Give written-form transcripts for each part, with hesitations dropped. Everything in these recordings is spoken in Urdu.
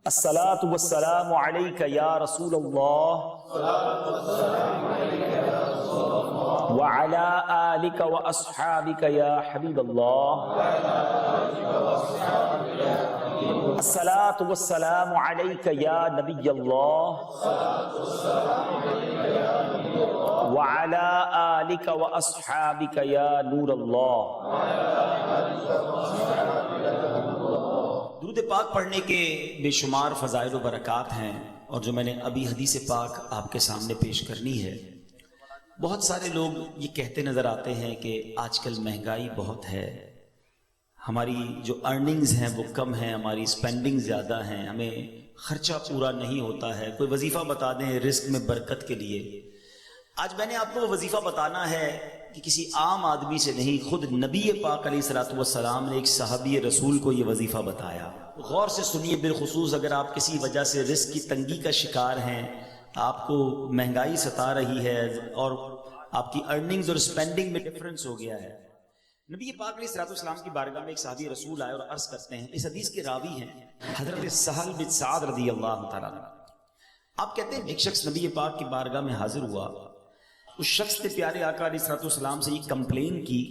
الصلاۃ والسلام علیک یا رسول اللہ وعلی آلک واصحابک یا حبیب اللہ. الصلاۃ والسلام علیک یا نبی اللہ وعلی آلک واصحابک یا نور اللہ. درود پاک پڑھنے کے بے شمار فضائل و برکات ہیں، اور جو میں نے ابھی حدیث پاک آپ کے سامنے پیش کرنی ہے، بہت سارے لوگ یہ کہتے نظر آتے ہیں کہ آج کل مہنگائی بہت ہے، ہماری جو ارننگز ہیں وہ کم ہیں، ہماری اسپینڈنگ زیادہ ہیں، ہمیں خرچہ پورا نہیں ہوتا ہے، کوئی وظیفہ بتا دیں رزق میں برکت کے لیے. آج میں نے آپ کو وہ وظیفہ بتانا ہے کہ کسی عام آدمی سے نہیں، خود نبی پاک علیہ الصلوۃ والسلام نے ایک صحابی رسول کو یہ وظیفہ بتایا. غور سے سنیے، بالخصوص اگر آپ کسی وجہ سے رزق کی تنگی کا شکار ہیں، آپ کو مہنگائی ستا رہی ہے اور آپ کی ارننگز اور اسپینڈنگ میں ڈفرنس ہو گیا ہے. نبی پاک علیہ الصلوۃ والسلام کی بارگاہ میں ایک صحابی رسول آئے اور عرض کرتے ہیں، اس حدیث کے راوی ہیں حضرت سہل بن سعد رضی اللہ تعالیٰ عنہ. آپ کہتے ہیں ایک شخص نبی پاک کی بارگاہ میں حاضر ہوا، اس شخص نے پیارے آقا علیہ الصلوۃ والسلام سے یہ کمپلین کی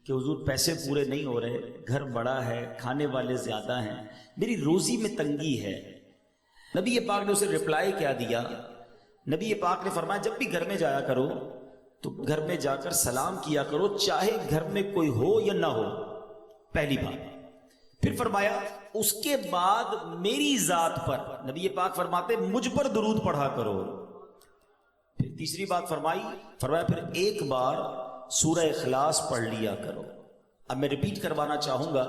کہ حضور پیسے پورے نہیں ہو رہے، گھر بڑا ہے، کھانے والے زیادہ ہیں، میری روزی میں تنگی ہے. نبی پاک نے اسے رپلائی کیا دیا؟ نبی پاک نے فرمایا جب بھی گھر میں جایا کرو تو گھر میں جا کر سلام کیا کرو، چاہے گھر میں کوئی ہو یا نہ ہو، پہلی بات. پھر فرمایا اس کے بعد میری ذات پر، نبی پاک فرماتے مجھ پر درود پڑھا کرو. پھر تیسری بات فرمایا پھر ایک بار سورہ اخلاص پڑھ لیا کرو. اب میں ریپیٹ کروانا چاہوں گا،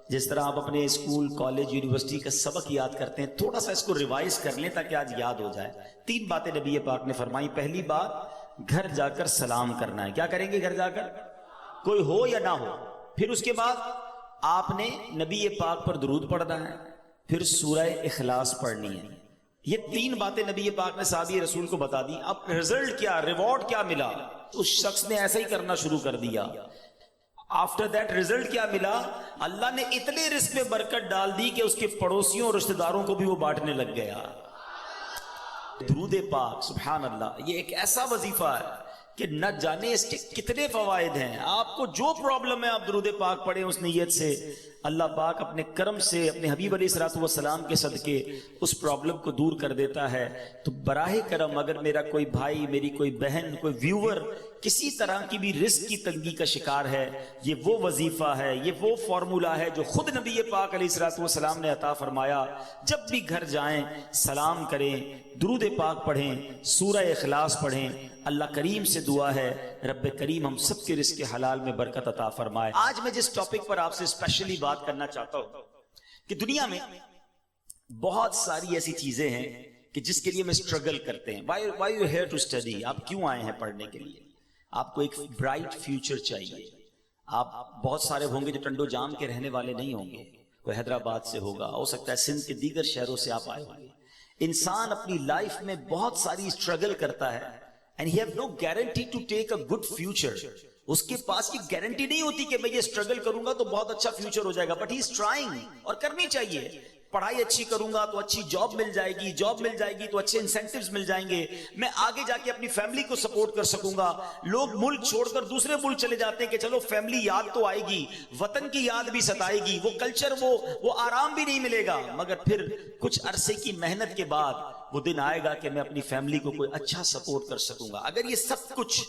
جس طرح آپ اپنے اسکول، کالج، یونیورسٹی کا سبق یاد کرتے ہیں، تھوڑا سا اس کو ریوائز کر لیں تاکہ آج یاد ہو جائے. 3 باتیں نبی پاک نے فرمائی. پہلی بات، گھر جا کر سلام کرنا ہے. کیا کریں گے گھر جا کر؟ کوئی ہو یا نہ ہو. پھر اس کے بعد آپ نے نبی پاک پر درود پڑھنا ہے، پھر سورہ اخلاص پڑھنی ہے. یہ 3 باتیں نبی پاک نے صحابی رسول کو بتا دی. اب رزلٹ کیا، ریوارڈ کیا ملا؟ اس شخص نے ایسا ہی کرنا شروع کر دیا. آفٹر دیٹ رزلٹ کیا ملا؟ اللہ نے اتنے رزق میں برکت ڈال دی کہ اس کے پڑوسیوں اور رشتہ داروں کو بھی وہ بانٹنے لگ گیا. درود پاک، سبحان اللہ، یہ ایک ایسا وظیفہ ہے کہ نہ جانے اس کے کتنے فوائد ہیں. آپ کو جو پرابلم ہے آپ درود پاک پڑھیں اس نیت سے، اللہ پاک اپنے کرم سے اپنے حبیب علیہ الصلوۃ والسلام کے صدقے اس پرابلم کو دور کر دیتا ہے. تو براہ کرم اگر میرا کوئی بھائی، میری کوئی بہن، کوئی ویور کسی طرح کی بھی رزق کی تنگی کا شکار ہے، یہ وہ وظیفہ ہے، یہ وہ فارمولہ ہے جو خود نبی پاک علیہ الصلوۃ والسلام نے عطا فرمایا. جب بھی گھر جائیں سلام کریں، درود پاک پڑھیں، سورہ اخلاص پڑھیں. اللہ کریم سے دعا ہے رب کریم ہم سب کے رزق حلال میں برکت عطا فرمائے. آج میں جس ٹاپک پر آپ سے اسپیشلی بات کرنا چاہتا ہوں کہ دنیا میں بہت ساری ایسی چیزیں ہیں کہ جس کے لیے ہم اسٹرگل کرتے ہیں. why you here to study؟ آپ کیوں آئے ہیں پڑھنے کے لیے؟ آپ کو ایک برائٹ فیوچر چاہیے. آپ بہت سارے ہوں گے جو ٹنڈو جام کے رہنے والے نہیں ہوں گے، کوئی حیدرآباد سے ہوگا، ہو سکتا ہے سندھ کے دیگر شہروں سے آپ آئے ہوں گے. انسان اپنی لائف میں بہت ساری اسٹرگل کرتا ہے and he have no guarantee to take a good future. اس کے پاس یہ گارنٹی نہیں ہوتی کہ میں یہ اسٹرگل کروں گا تو بہت اچھا فیوچر ہو جائے گا، بٹ ہی از ٹرائنگ، اور کرنی چاہیے. پڑھائی اچھی کروں گا تو اچھی جاب مل جائے گی، جاب مل جائے گی تو اچھے انسینٹیوز مل جائیں گے، میں آگے جا کے اپنی فیملی کو سپورٹ کر سکوں گا. لوگ ملک چھوڑ کر دوسرے ملک چلے جاتے ہیں کہ چلو فیملی یاد تو آئے گی، وطن کی یاد بھی ستائے گی، وہ کلچر، وہ آرام بھی نہیں ملے گا، مگر پھر کچھ عرصے کی محنت کے بعد وہ دن آئے گا کہ میں اپنی فیملی کو کوئی اچھا سپورٹ کر سکوں گا. اگر یہ سب کچھ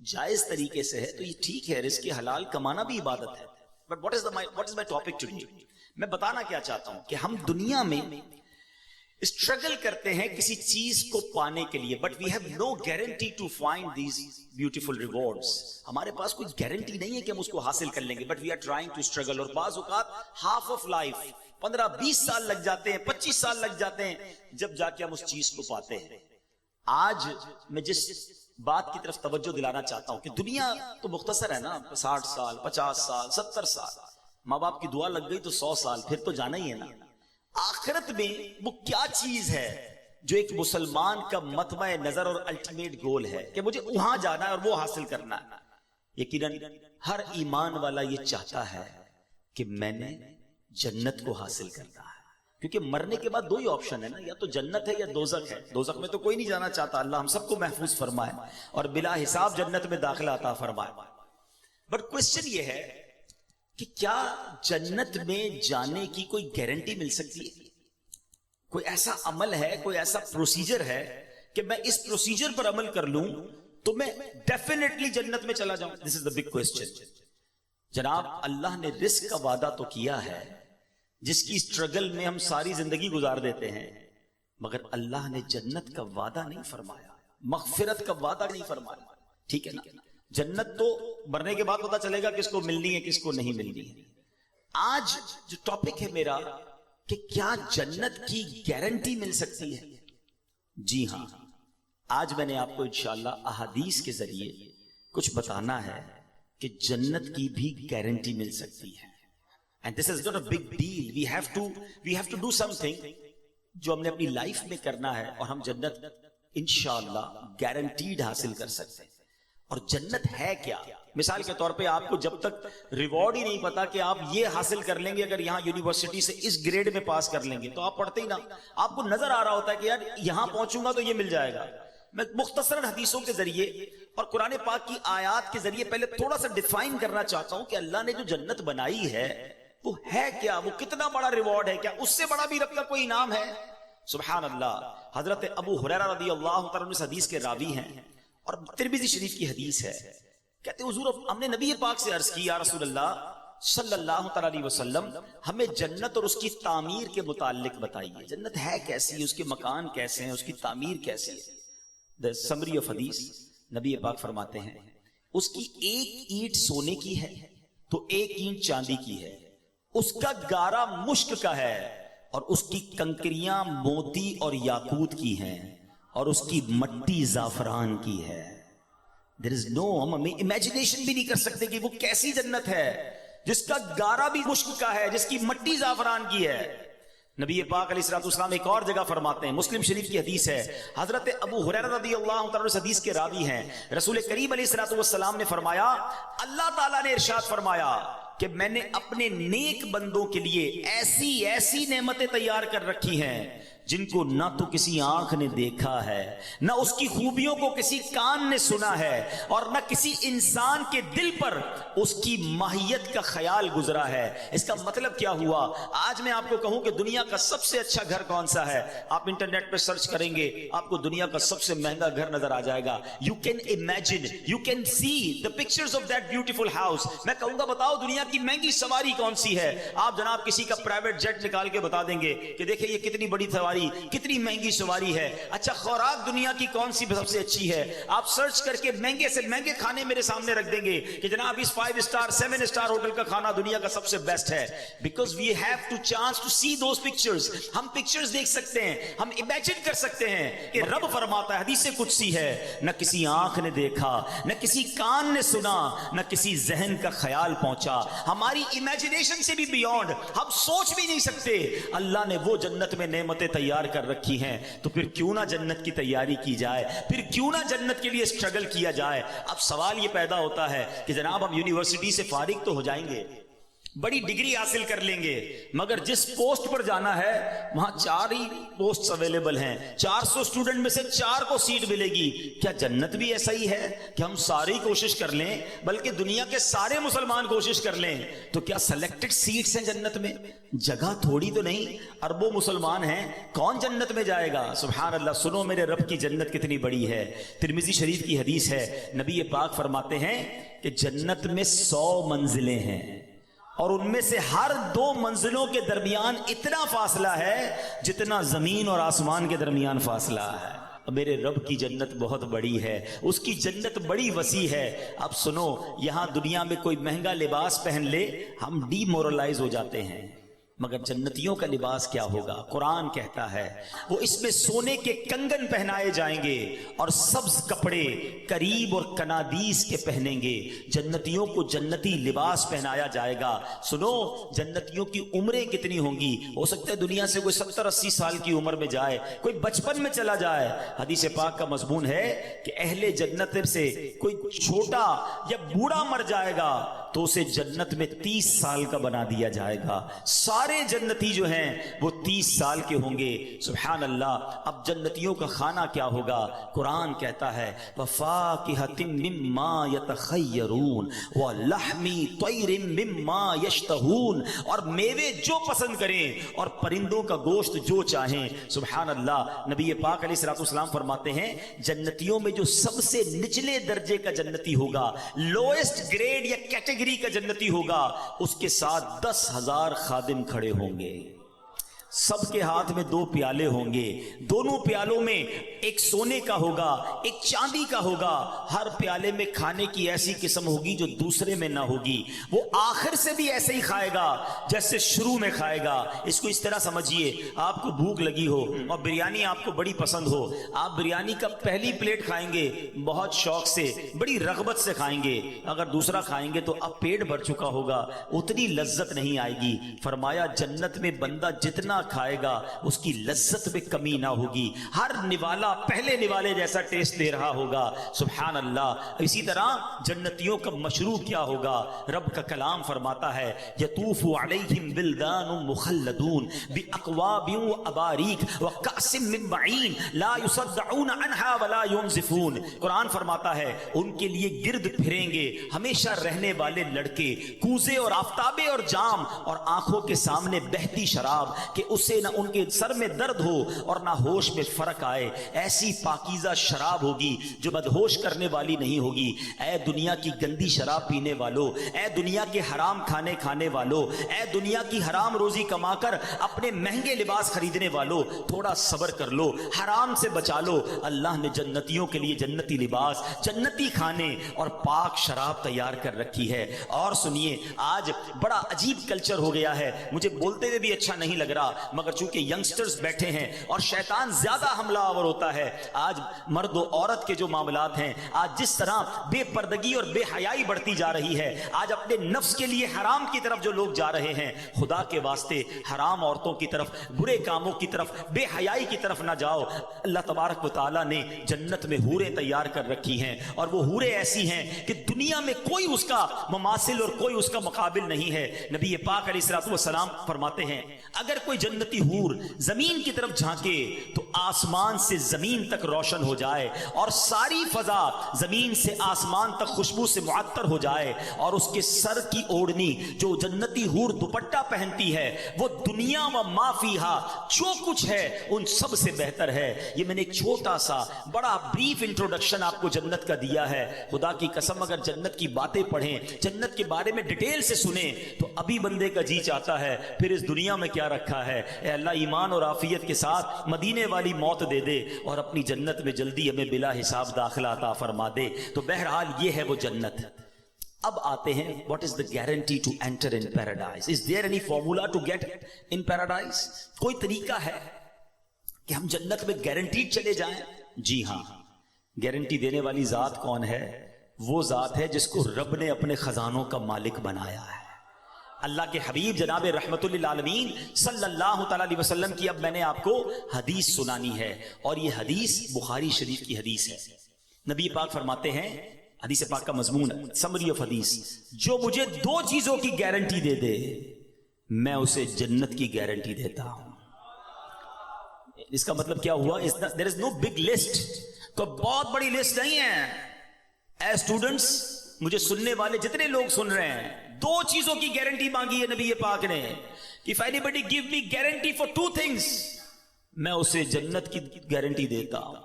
جائز طریقے سے ہے تو یہ ٹھیک ہے، رزق حلال کمانا بھی عبادت ہے. But what is my topic today؟ میں بتانا کیا چاہتا ہوں کہ ہم دنیا میں اسٹرگل کرتے ہیں کسی چیز کو پانے کے لیے، but we have no guarantee to find these beautiful rewards. ہمارے پاس کوئی گارنٹی نہیں ہے کہ ہم اس کو حاصل کر لیں گے، but we are trying to struggle. اور بعض اوقات ہاف آف لائف 15-20 سال لگ جاتے ہیں، 25 سال لگ جاتے ہیں جب جا کے ہم اس چیز کو پاتے ہیں. آج میں جس بات کی طرف توجہ دلانا چاہتا ہوں کہ دنیا تو مختصر ہے نا، 60 سال، 50 سال، 70 سال، ماں باپ کی دعا لگ گئی تو 100 سال، پھر تو جانا ہی ہے نا. آخرت میں وہ کیا چیز ہے جو ایک مسلمان کا مطمع نظر اور الٹیمیٹ گول ہے کہ مجھے وہاں جانا ہے اور وہ حاصل کرنا ہے؟ یقیناً ہر ایمان والا یہ چاہتا ہے کہ میں نے جنت کو حاصل کرنا ہے. کیونکہ مرنے کے بعد دو ہی آپشن ہے نا، یا تو جنت ہے یا دوزخ ہے. دوزخ میں تو کوئی نہیں جانا چاہتا، اللہ ہم سب کو محفوظ فرمائے اور بلا حساب جنت میں داخلہ عطا فرمائے. بٹ کوشچن یہ ہے کہ کیا جنت میں جانے کی کوئی گارنٹی مل سکتی ہے؟ کوئی ایسا عمل ہے، کوئی ایسا پروسیجر ہے کہ میں اس پروسیجر پر عمل کر لوں تو میں ڈیفینیٹلی جنت میں چلا جاؤں؟ دس از دا بگ کوسچن. جناب اللہ نے رزق کا وعدہ تو کیا ہے جس کی اسٹرگل میں ہم ساری زندگی گزار دیتے ہیں، مگر اللہ نے جنت کا وعدہ نہیں فرمایا، مغفرت کا وعدہ نہیں فرمایا. ٹھیک ہے نا؟ جنت تو مرنے کے بعد پتا چلے گا کس کو ملنی ہے کس کو نہیں ملنی ہے. آج جو ٹاپک ہے میرا کہ کیا جنت کی گارنٹی مل سکتی ہے؟ جی ہاں، آج میں نے آپ کو انشاءاللہ احادیث کے ذریعے کچھ بتانا ہے کہ جنت کی بھی گارنٹی مل سکتی ہے. And this is not a big deal. We have to do something جو ہم نے اپنی لائف میں کرنا ہے اور ہم جنت انشاءاللہ گارنٹیڈ حاصل کر سکتے ہیں. اور جنت ہے کیا؟ مثال کے طور پہ آپ کو جب تک ریوارڈ ہی نہیں پتا کہ آپ یہ حاصل کر لیں گے اگر یہاں یونیورسٹی سے اس گریڈ میں پاس کر لیں گے تو آپ پڑھتے ہی نہ. آپ کو نظر آ رہا ہوتا ہے کہ یار یہاں پہنچوں گا تو یہ مل جائے گا. میں مختصراً حدیثوں کے ذریعے اور قرآن پاک کی آیات کے ذریعے پہلے تھوڑا سا ڈیفائن کرنا چاہتا ہوں کہ اللہ نے جو جنت بنائی ہے وہ ہے کیا، وہ کتنا بڑا ریوارڈ ہے، کیا اس سے بڑا بھی رب کا کوئی انعام ہے؟ سبحان اللہ. حضرت ابو ہریرہ رضی اللہ تعالیٰ عنہ اس حدیث کے راوی ہیں اور ترمذی شریف کی حدیث ہے. کہتے حضور ہم نے نبی پاک سے عرض کی یا رسول اللہ صلی اللہ تعالیٰ علیہ وسلم ہمیں جنت اور اس کی تعمیر کے متعلق بتائیے. جنت ہے کیسی، اس کے مکان کیسے ہیں، اس کی تعمیر کیسی ہے؟ The summary of حدیث، نبی پاک فرماتے ہیں اس کی ایک اینٹ سونے کی ہے تو ایک اینٹ چاندی کی ہے، اس کا گارا مشک کا ہے اور اس کی کنکریاں موتی اور یاقوت کی ہیں اور اس کی مٹی زعفران کی ہے. There is no، ہم امیجنیشن بھی نہیں کر سکتے کہ وہ کیسی جنت ہے جس کا گارا بھی مشک کا ہے، جس کی مٹی زعفران کی ہے. نبی پاک علیہ الصلوۃ والسلام ایک اور جگہ فرماتے ہیں، مسلم شریف کی حدیث ہے، حضرت ابو ہریرہ رضی اللہ تعالیٰ اس حدیث کے راوی ہیں، رسول کریم علیہ الصلوۃ والسلام نے فرمایا اللہ تعالیٰ نے ارشاد فرمایا کہ میں نے اپنے نیک بندوں کے لیے ایسی ایسی نعمتیں تیار کر رکھی ہیں جن کو نہ تو کسی آنکھ نے دیکھا ہے، نہ اس کی خوبیوں کو کسی کان نے سنا ہے اور نہ کسی انسان کے دل پر اس کی ماہیت کا خیال گزرا ہے. اس کا مطلب کیا ہوا؟ آج میں آپ کو کہوں کہ دنیا کا سب سے اچھا گھر کون سا ہے، آپ انٹرنیٹ پہ سرچ کریں گے آپ کو دنیا کا سب سے مہنگا گھر نظر آ جائے گا. You can imagine, you can see the pictures of that beautiful house. میں کہوں گا بتاؤ دنیا کی مہنگی سواری کون سی ہے، آپ جناب کسی کا پرائیویٹ جیٹ نکال کے بتا دیں گے کہ دیکھیں یہ کتنی بڑی سواری، کتنی مہنگی سواری ہے. اچھا خوراک دنیا کی کون سی سب سے اچھی ہے، آپ سرچ کر کے مہنگے سے مہنگے کھانے میرے سامنے رکھ دیں گے کہ جناب اس 5 اسٹار 7 اسٹار ہوٹل کا کھانا دنیا کا سب سے بیسٹ ہے. Because we have to chance to see those pictures. ہم پکچرز دیکھ سکتے ہیں، ہم امیجن کر سکتے ہیں کہ رب فرماتا ہے، حدیث قدسی ہے، نہ کسی آنکھ نے دیکھا، نہ کسی کان نے سنا، نہ کسی ذہن کا خیال پہنچا. ہماری امیجنیشن سے بھی بیونڈ، ہم سوچ بھی نہیں سکتے. اللہ نے وہ جنت میں نعمتیں تیار کر رکھی ہیں تو پھر کیوں نہ جنت کی تیاری کی جائے، پھر کیوں نہ جنت کے لیے اسٹرگل کیا جائے. اب سوال یہ پیدا ہوتا ہے کہ جناب ہم یونیورسٹی سے فارغ تو ہو جائیں گے، بڑی ڈگری حاصل کر لیں گے، مگر جس پوسٹ پر جانا ہے وہاں 4 ہی پوسٹ اویلیبل ہیں، 400 اسٹوڈنٹ میں سے 4 کو سیٹ ملے گی. کیا جنت بھی ایسا ہی ہے کہ ہم ساری کوشش کر لیں، بلکہ دنیا کے سارے مسلمان کوشش کر لیں تو کیا سلیکٹڈ سیٹس ہیں جنت میں؟ جگہ تھوڑی تو نہیں، اربوں مسلمان ہیں، کون جنت میں جائے گا؟ سبحان اللہ. سنو میرے رب کی جنت کتنی بڑی ہے. ترمذی شریف کی حدیث ہے، نبی پاک فرماتے ہیں کہ جنت میں 100 منزلیں ہیں اور ان میں سے ہر 2 منزلوں کے درمیان اتنا فاصلہ ہے جتنا زمین اور آسمان کے درمیان فاصلہ ہے. میرے رب کی جنت بہت بڑی ہے، اس کی جنت بڑی وسیع ہے. اب سنو، یہاں دنیا میں کوئی مہنگا لباس پہن لے ہم ڈی مورلائز ہو جاتے ہیں، مگر جنتیوں کا لباس کیا ہوگا؟ قرآن کہتا ہے وہ اس میں سونے کے کنگن پہنائے جائیں گے اور سبز کپڑے قریب اور کنادیس کے پہنیں گے. جنتیوں کو جنتی لباس پہنایا جائے گا. سنو، جنتیوں کی عمریں کتنی ہوں گی؟ ہو سکتا ہے دنیا سے کوئی 70-80 سال کی عمر میں جائے، کوئی بچپن میں چلا جائے. حدیث پاک کا مضمون ہے کہ اہل جنت سے کوئی چھوٹا یا بوڑھا مر جائے گا تو اسے جنت میں 30 سال کا بنا دیا جائے گا. سارے جنتی جو ہیں وہ 30 سال کے ہوں گے. سبحان اللہ. اب جنتیوں کا کھانا کیا ہوگا؟ قرآن کہتا ہے وَفَاكِهَةٍ مِّمَّا يَتَخَيَّرُونَ وَلَحْمِ طَيْرٍ مِّمَّا يَشْتَهُونَ، اور میوے جو پسند کریں اور پرندوں کا گوشت جو چاہیں. سبحان اللہ. نبی پاک علیہ الصلوۃ والسلام فرماتے ہیں جنتیوں میں جو سب سے نچلے درجے کا جنتی ہوگا، لوئسٹ گریڈ یا کیٹیگری کا جنتی ہوگا، اس کے ساتھ 10,000 خادم کھڑے ہوں گے. سب کے ہاتھ میں 2 پیالے ہوں گے. دونوں پیالوں میں ایک سونے کا ہوگا، ایک چاندی کا ہوگا. ہر پیالے میں کھانے کی ایسی قسم ہوگی جو دوسرے میں نہ ہوگی. وہ آخر سے بھی ایسے ہی کھائے گا جیسے شروع میں کھائے گا. اس کو اس طرح سمجھیے، آپ کو بھوک لگی ہو اور بریانی آپ کو بڑی پسند ہو، آپ بریانی کا پہلی پلیٹ کھائیں گے بہت شوق سے، بڑی رغبت سے کھائیں گے. اگر دوسرا کھائیں گے تو اب پیٹ بھر چکا ہوگا، اتنی لذت نہیں آئے گی. فرمایا جنت میں بندہ جتنا کھائے گا اس کی لذت میں کمی نہ ہوگی. ہر نوالا پہلے نوالے جیسا ٹیسٹ دے رہا ہوگا. سبحان اللہ. اسی طرح جنتیوں کا مشروب کیا ہوگا؟ رب کا کلام فرماتا ہے یطوف علیہم ولدان مخلدون باکواب واباریک وکأس من معین لا یصدعون عنہا ولا ينزفون. قرآن فرماتا ہے ان کے لیے گرد پھریں گے ہمیشہ رہنے والے لڑکے، کوزے اور آفتابے اور جام، اور آنکھوں کے سامنے بہتی شراب کہ اسے نہ ان کے سر میں درد ہو اور نہ ہوش میں فرق آئے. ایسی پاکیزہ شراب ہوگی جو بدہوش کرنے والی نہیں ہوگی. اے دنیا کی گندی شراب پینے والو، اے دنیا کے حرام کھانے والو، اے دنیا کی حرام روزی کما کر اپنے مہنگے لباس خریدنے والو، تھوڑا صبر کر لو، حرام سے بچا لو. اللہ نے جنتیوں کے لیے جنتی لباس، جنتی کھانے اور پاک شراب تیار کر رکھی ہے. اور سنیے، آج بڑا عجیب کلچر ہو گیا ہے، مجھے بولتے ہوئے بھی اچھا نہیں لگ رہا، مگر چونکہ ینگسٹرز بیٹھے ہیں اور شیطان زیادہ حملہ آور ہوتا ہے. آج مرد و عورت کے جو معاملات ہیں، آج جس طرح بے پردگی اور بے حیائی بڑھتی جا رہی ہے، آج اپنے نفس کے لیے حرام کی طرف جو لوگ جا رہے ہیں، خدا کے واسطے حرام عورتوں کی طرف، برے کاموں کی طرف، بے حیائی کی طرف نہ جاؤ. اللہ تبارک و تعالیٰ نے جنت میں حوریں تیار کر رکھی ہیں، اور وہ حوریں ایسی ہیں کہ دنیا میں کوئی اس کا مماثل اور کوئی اس کا مقابل نہیں ہے. نبی پاک علیہ الصلوۃ والسلام فرماتے ہیں اگر کوئی جنتی حور زمین کی طرف جھانکے تو آسمان سے زمین تک روشن ہو جائے، اور ساری فضا زمین سے آسمان تک خوشبو سے معطر ہو جائے، اور اس کے سر کی اوڑھنی جو جنتی حور دوپٹہ پہنتی ہے وہ دنیا و ما فیہا، جو کچھ ہے ان سب سے بہتر ہے. یہ میں نے ایک چھوٹا سا بڑا بریف انٹروڈکشن آپ کو جنت کا دیا ہے. خدا کی قسم اگر جنت کی باتیں پڑھیں، جنت کے بارے میں ڈیٹیل سے سنیں تو ابھی بندے کا جی چاہتا ہے پھر اس دنیا میں کیا رکھا ہے. اے اللہ ایمان اور عافیت کے ساتھ مدینے والی موت دے دے اور اپنی جنت میں جلدی ہمیں بلا حساب داخلہ عطا فرما دے. تو بہرحال یہ ہے وہ جنت. اب آتے ہیں what is the guarantee to enter in paradise? Is there any formula to get in paradise? کوئی طریقہ ہے کہ ہم جنت میں گارنٹیڈ چلے جائیں؟ جی ہاں. گارنٹی دینے والی ذات کون ہے؟ وہ ذات ہے جس کو رب نے اپنے خزانوں کا مالک بنایا ہے. اللہ کے حبیب جناب رحمت للعالمین صلی اللہ تعالی علیہ وسلم کی اب میں نے آپ کو حدیث سنانی ہے، اور یہ حدیث بخاری شریف کی حدیث ہے. نبی پاک فرماتے ہیں، حدیث پاک کا مضمون سمری آف حدیث، جو مجھے 2 چیزوں کی گارنٹی دے دے میں اسے جنت کی گارنٹی دیتا ہوں. اس کا مطلب کیا ہوا؟ there is no big list، تو بہت بڑی لسٹ نہیں ہے. اے اسٹوڈنٹس، مجھے سننے والے جتنے لوگ سن رہے ہیں، 2 چیزوں کی گارنٹی مانگی ہے نبی پاک نے. If anybody give me guarantee for 2 things، میں اسے جنت کی گارنٹی دیتا ہوں.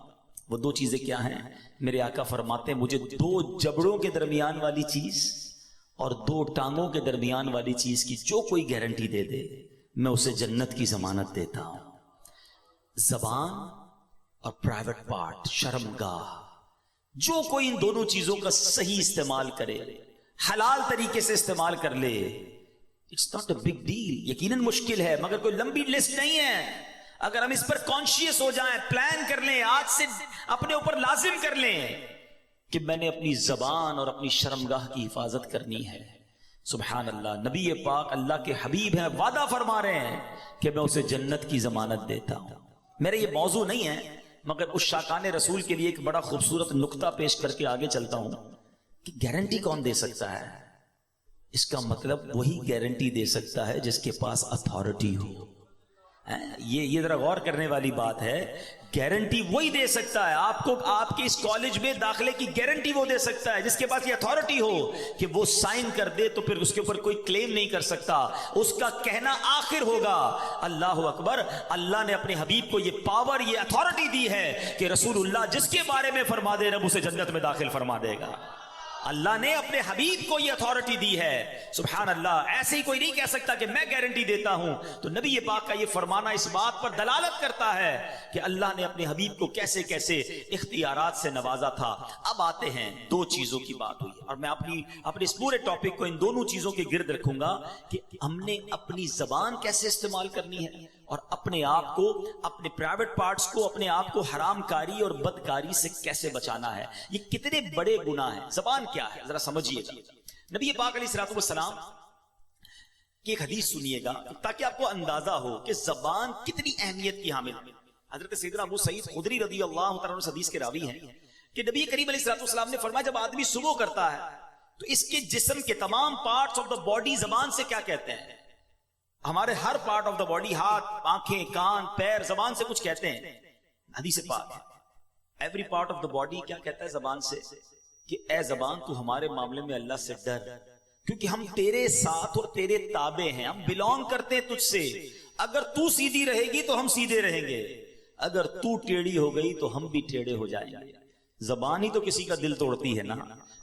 وہ 2 چیزیں کیا ہیں؟ میرے آقا فرماتے ہیں مجھے 2 جبڑوں کے درمیان والی چیز اور 2 ٹانگوں کے درمیان والی چیز کی جو کوئی گارنٹی دے دے میں اسے جنت کی ضمانت دیتا ہوں. زبان اور پرائیویٹ پارٹ، شرمگاہ، جو کوئی ان دونوں چیزوں کا صحیح استعمال کرے، حلال طریقے سے استعمال کر لے، it's not a big deal. یقیناً مشکل ہے مگر کوئی لمبی لسٹ نہیں ہے. اگر ہم اس پر کانشیس ہو جائیں، پلان کر لیں، آج سے اپنے اوپر لازم کر لیں کہ میں نے اپنی زبان اور اپنی شرمگاہ کی حفاظت کرنی ہے. سبحان اللہ. نبی پاک اللہ کے حبیب ہیں، وعدہ فرما رہے ہیں کہ میں اسے جنت کی ضمانت دیتا ہوں. میرا یہ موضوع نہیں ہے مگر اس شاکان رسول کے لیے ایک بڑا خوبصورت نقطہ پیش کر کے آگے چلتا ہوں کہ گارنٹی کون دے سکتا ہے؟ اس کا مطلب وہی گارنٹی دے سکتا ہے جس کے پاس اتھارٹی ہو. یہ ذرا غور کرنے والی بات ہے. گارنٹی وہی دے سکتا ہے آپ کو. آپ کے اس کالج میں داخلے کی گارنٹی وہ دے سکتا ہے جس کے پاس یہ اتھارٹی ہو کہ وہ سائن کر دے تو پھر اس کے اوپر کوئی کلیم نہیں کر سکتا. اس کا کہنا آخر ہوگا. اللہ اکبر. اللہ نے اپنے حبیب کو یہ پاور, یہ اتھارٹی دی ہے کہ رسول اللہ جس کے بارے میں فرما دے رب اسے جنت میں داخل فرما دے گا. اللہ نے اپنے حبیب کو یہ اتھارٹی دی ہے. سبحان اللہ. ایسے ہی کوئی نہیں کہہ سکتا کہ میں گارنٹی دیتا ہوں. تو نبی پاک کا یہ فرمانا اس بات پر دلالت کرتا ہے کہ اللہ نے اپنے حبیب کو کیسے کیسے اختیارات سے نوازا تھا. اب آتے ہیں دو چیزوں کی بات ہوئی اور میں اپنے اس پورے ٹاپک کو ان دونوں چیزوں کے گرد رکھوں گا کہ ہم نے اپنی زبان کیسے استعمال کرنی ہے اور اپنے آپ کو, اپنے پرائیویٹ پارٹس کو, اپنے آپ کو حرام کاری اور بدکاری سے کیسے بچانا ہے. یہ کتنے بڑے گناہ ہیں. زبان کیا ہے ذرا سمجھیے گا. نبی پاک علیہ الصلوۃ والسلام کی ایک حدیث سنیے گا تاکہ آپ کو اندازہ ہو کہ زبان کتنی اہمیت کی حامل ہے. حضرت سیدنا ابو سعید خدری رضی اللہ تعالیٰ عنہ حدیث کے راوی ہیں کہ نبی کریم علیہ الصلوۃ والسلام نے فرمایا جب آدمی صبح کرتا ہے تو اس کے جسم کے تمام پارٹس آف دا باڈی زبان سے کیا کہتے ہیں. ہمارے ہر پارٹ آف دا باڈی, ہاتھ, آنکھیں, کان, پیر, زبان سے کچھ کہتے ہیں. حدیث پاک every part of the body کیا کہتا ہے زبان سے کہ اے زبان تو ہمارے معاملے میں اللہ سے ڈر, کیونکہ ہم تیرے ساتھ اور تیرے تابع ہیں, ہم بلونگ کرتے ہیں تجھ سے. اگر تو سیدھی رہے گی تو ہم سیدھے رہیں گے, اگر تو ٹیڑھی ہو گئی تو ہم بھی ٹیڑھے ہو جائیں گے. زبان ہی تو کسی کا دل توڑتی ہے نا,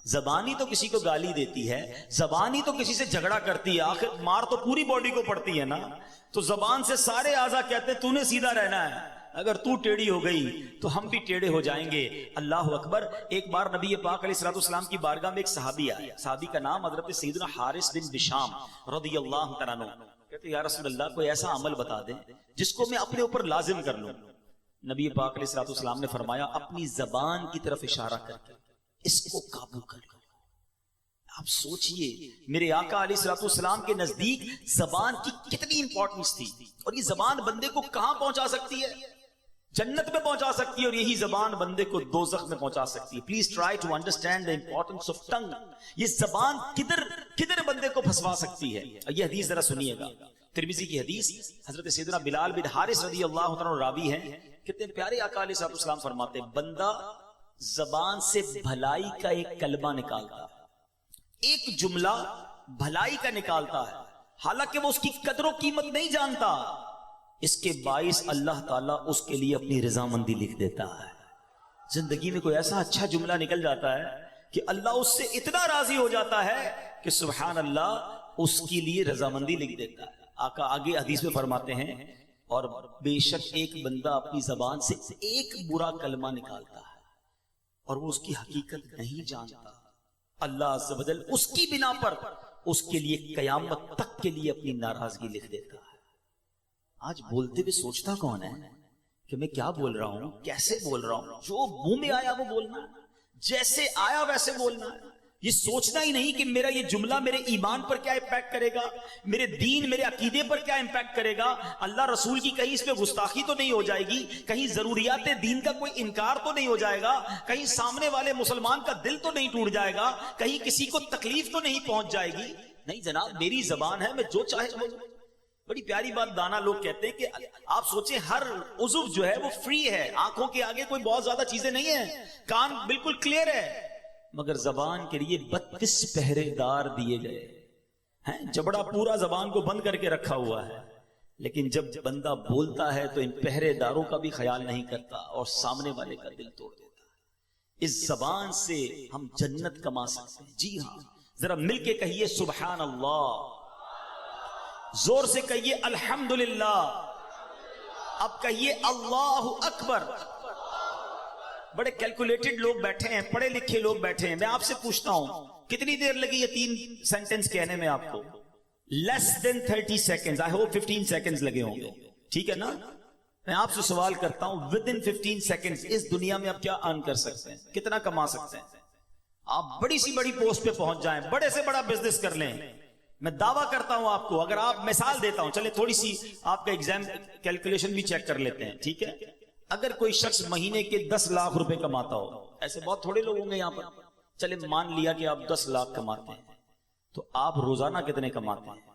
زبان ہی تو کسی کو گالی دیتی ہے, زبان ہی تو کسی سے جھگڑا کرتی ہے. آخر مار تو پوری باڈی کو پڑتی ہے نا. تو زبان سے سارے اعضاء کہتے ہیں تو نے سیدھا رہنا ہے, اگر تو ٹیڑھی ہو گئی تو ہم بھی ٹیڑھے ہو جائیں گے. اللہ اکبر. ایک بار نبی پاک علیہ الصلوۃ والسلام کی بارگاہ میں ایک صحابی آیا. صحابی کا نام حضرت سیدنا حارث بن بشام رضی اللہ تعالیٰ عنہ. کہتے یا رسول اللہ کوئی ایسا عمل بتا دیں جس کو میں اپنے اوپر لازم کر لوں. نبی پاک علیہ الصلوۃ والسلام نے فرمایا اپنی زبان کی طرف اشارہ کر کے اس کو قابو کر لو. آپ سوچئے میرے آقا علیہ الصلوۃ والسلام کے نزدیک زبان کی کتنی امپورٹنس تھی, اور یہ زبان بندے کو کہاں پہنچا سکتی ہے؟ جنت میں پہنچا سکتی ہے, اور یہی زبان بندے کو دوزخ میں پہنچا سکتی ہے. Please try to understand the importance of tongue. یہ زبان کدھر بندے کو پھنسوا سکتی ہے. یہ حدیث ذرا سنیے گا, ترمذی کی حدیث. حضرت سیدنا بلال بن حارث رضی اللہ عنہ راوی ہیں. کتنے پیارے آقا علیہ الصلوۃ والسلام فرماتے ہیں بندہ زبان سے بھلائی کا ایک کلمہ نکالتا ہے, ایک جملہ بھلائی کا نکالتا ہے, حالانکہ وہ اس کی قدر و قیمت نہیں جانتا, اس کے باعث اللہ تعالیٰ اس کے لیے اپنی رضامندی لکھ دیتا ہے. زندگی میں کوئی ایسا اچھا جملہ نکل جاتا ہے کہ اللہ اس سے اتنا راضی ہو جاتا ہے کہ سبحان اللہ اس کے لیے رضامندی لکھ دیتا ہے. آقا آگے حدیث میں فرماتے ہیں اور بے شک ایک بندہ اپنی زبان سے ایک برا کلمہ نکالتا ہے اور وہ اس کی حقیقت نہیں جانتا, اللہ عز و جل اس کی بنا پر اس کے لیے قیامت تک کے لیے اپنی ناراضگی لکھ دیتا ہے. آج بولتے ہوئے سوچتا کون ہے کہ میں کیا بول رہا ہوں, کیسے بول رہا ہوں؟ جو منہ میں آیا وہ بولنا ہے, جیسے آیا ویسے بولنا ہے. یہ سوچنا ہی نہیں کہ میرا یہ جملہ میرے ایمان پر کیا امپیکٹ کرے گا, میرے دین میرے عقیدے پر کیا امپیکٹ کرے گا, اللہ رسول کی کہیں اس پہ گستاخی تو نہیں ہو جائے گی, کہیں ضروریات دین کا کوئی انکار تو نہیں ہو جائے گا, کہیں سامنے والے مسلمان کا دل تو نہیں ٹوٹ جائے گا, کہیں کسی کو تکلیف تو نہیں پہنچ جائے گی. نہیں جناب, میری زبان ہے, میں جو چاہے بولوں. بڑی پیاری بات دانا لوگ کہتے ہیں کہ آپ سوچیں ہر عضو جو ہے وہ فری ہے, آنکھوں کے آگے کوئی بہت زیادہ چیزیں نہیں ہیں, کان بالکل کلیئر ہے, مگر زبان کے لیے 32 پہرے دار دیے گئے ہیں. جبڑا پورا زبان کو بند کر کے رکھا ہوا ہے, لیکن جب بندہ بولتا ہے تو ان پہرے داروں کا بھی خیال نہیں کرتا اور سامنے والے کا دل توڑ دیتا ہے. اس زبان سے ہم جنت کما سکتے ہیں. جی ہاں, ذرا مل کے کہیے سبحان اللہ, زور سے کہیے الحمدللہ, اب کہیے اللہ اکبر. بڑے کیلکولیٹڈ لوگ بیٹھے ہیں, پڑھے لکھے لوگ بیٹھے ہیں. میں آپ سے پوچھتا ہوں کتنی دیر لگی یہ 3 سینٹنس کہنے میں آپ کو؟ لیس دین 30 سیکنڈز. آئی ہوپ 15 سیکنڈز لگے ہوں گے, ٹھیک ہے نا؟ میں آپ سے سوال کرتا ہوں ود ان 15 سیکنڈز اس دنیا میں آپ کیا ارن کر سکتے ہیں, کتنا کما سکتے ہیں؟ آپ بڑی سی بڑی پوسٹ پہ پہنچ جائیں, بڑے سے بڑا بزنس کر لیں. میں دعویٰ کرتا ہوں آپ کو, اگر آپ مثال دیتا ہوں, چلے تھوڑی سی آپ کا ایگزام کیلکولیشن بھی چیک کر لیتے ہیں, ٹھیک ہے؟ اگر کوئی شخص مہینے کے 10 لاکھ روپے کماتا ہو, ایسے بہت تھوڑے لوگ ہوں گے یہاں پر, چلے مان لیا کہ آپ 10 لاکھ کماتے ہیں, تو آپ روزانہ کتنے کماتے ہیں؟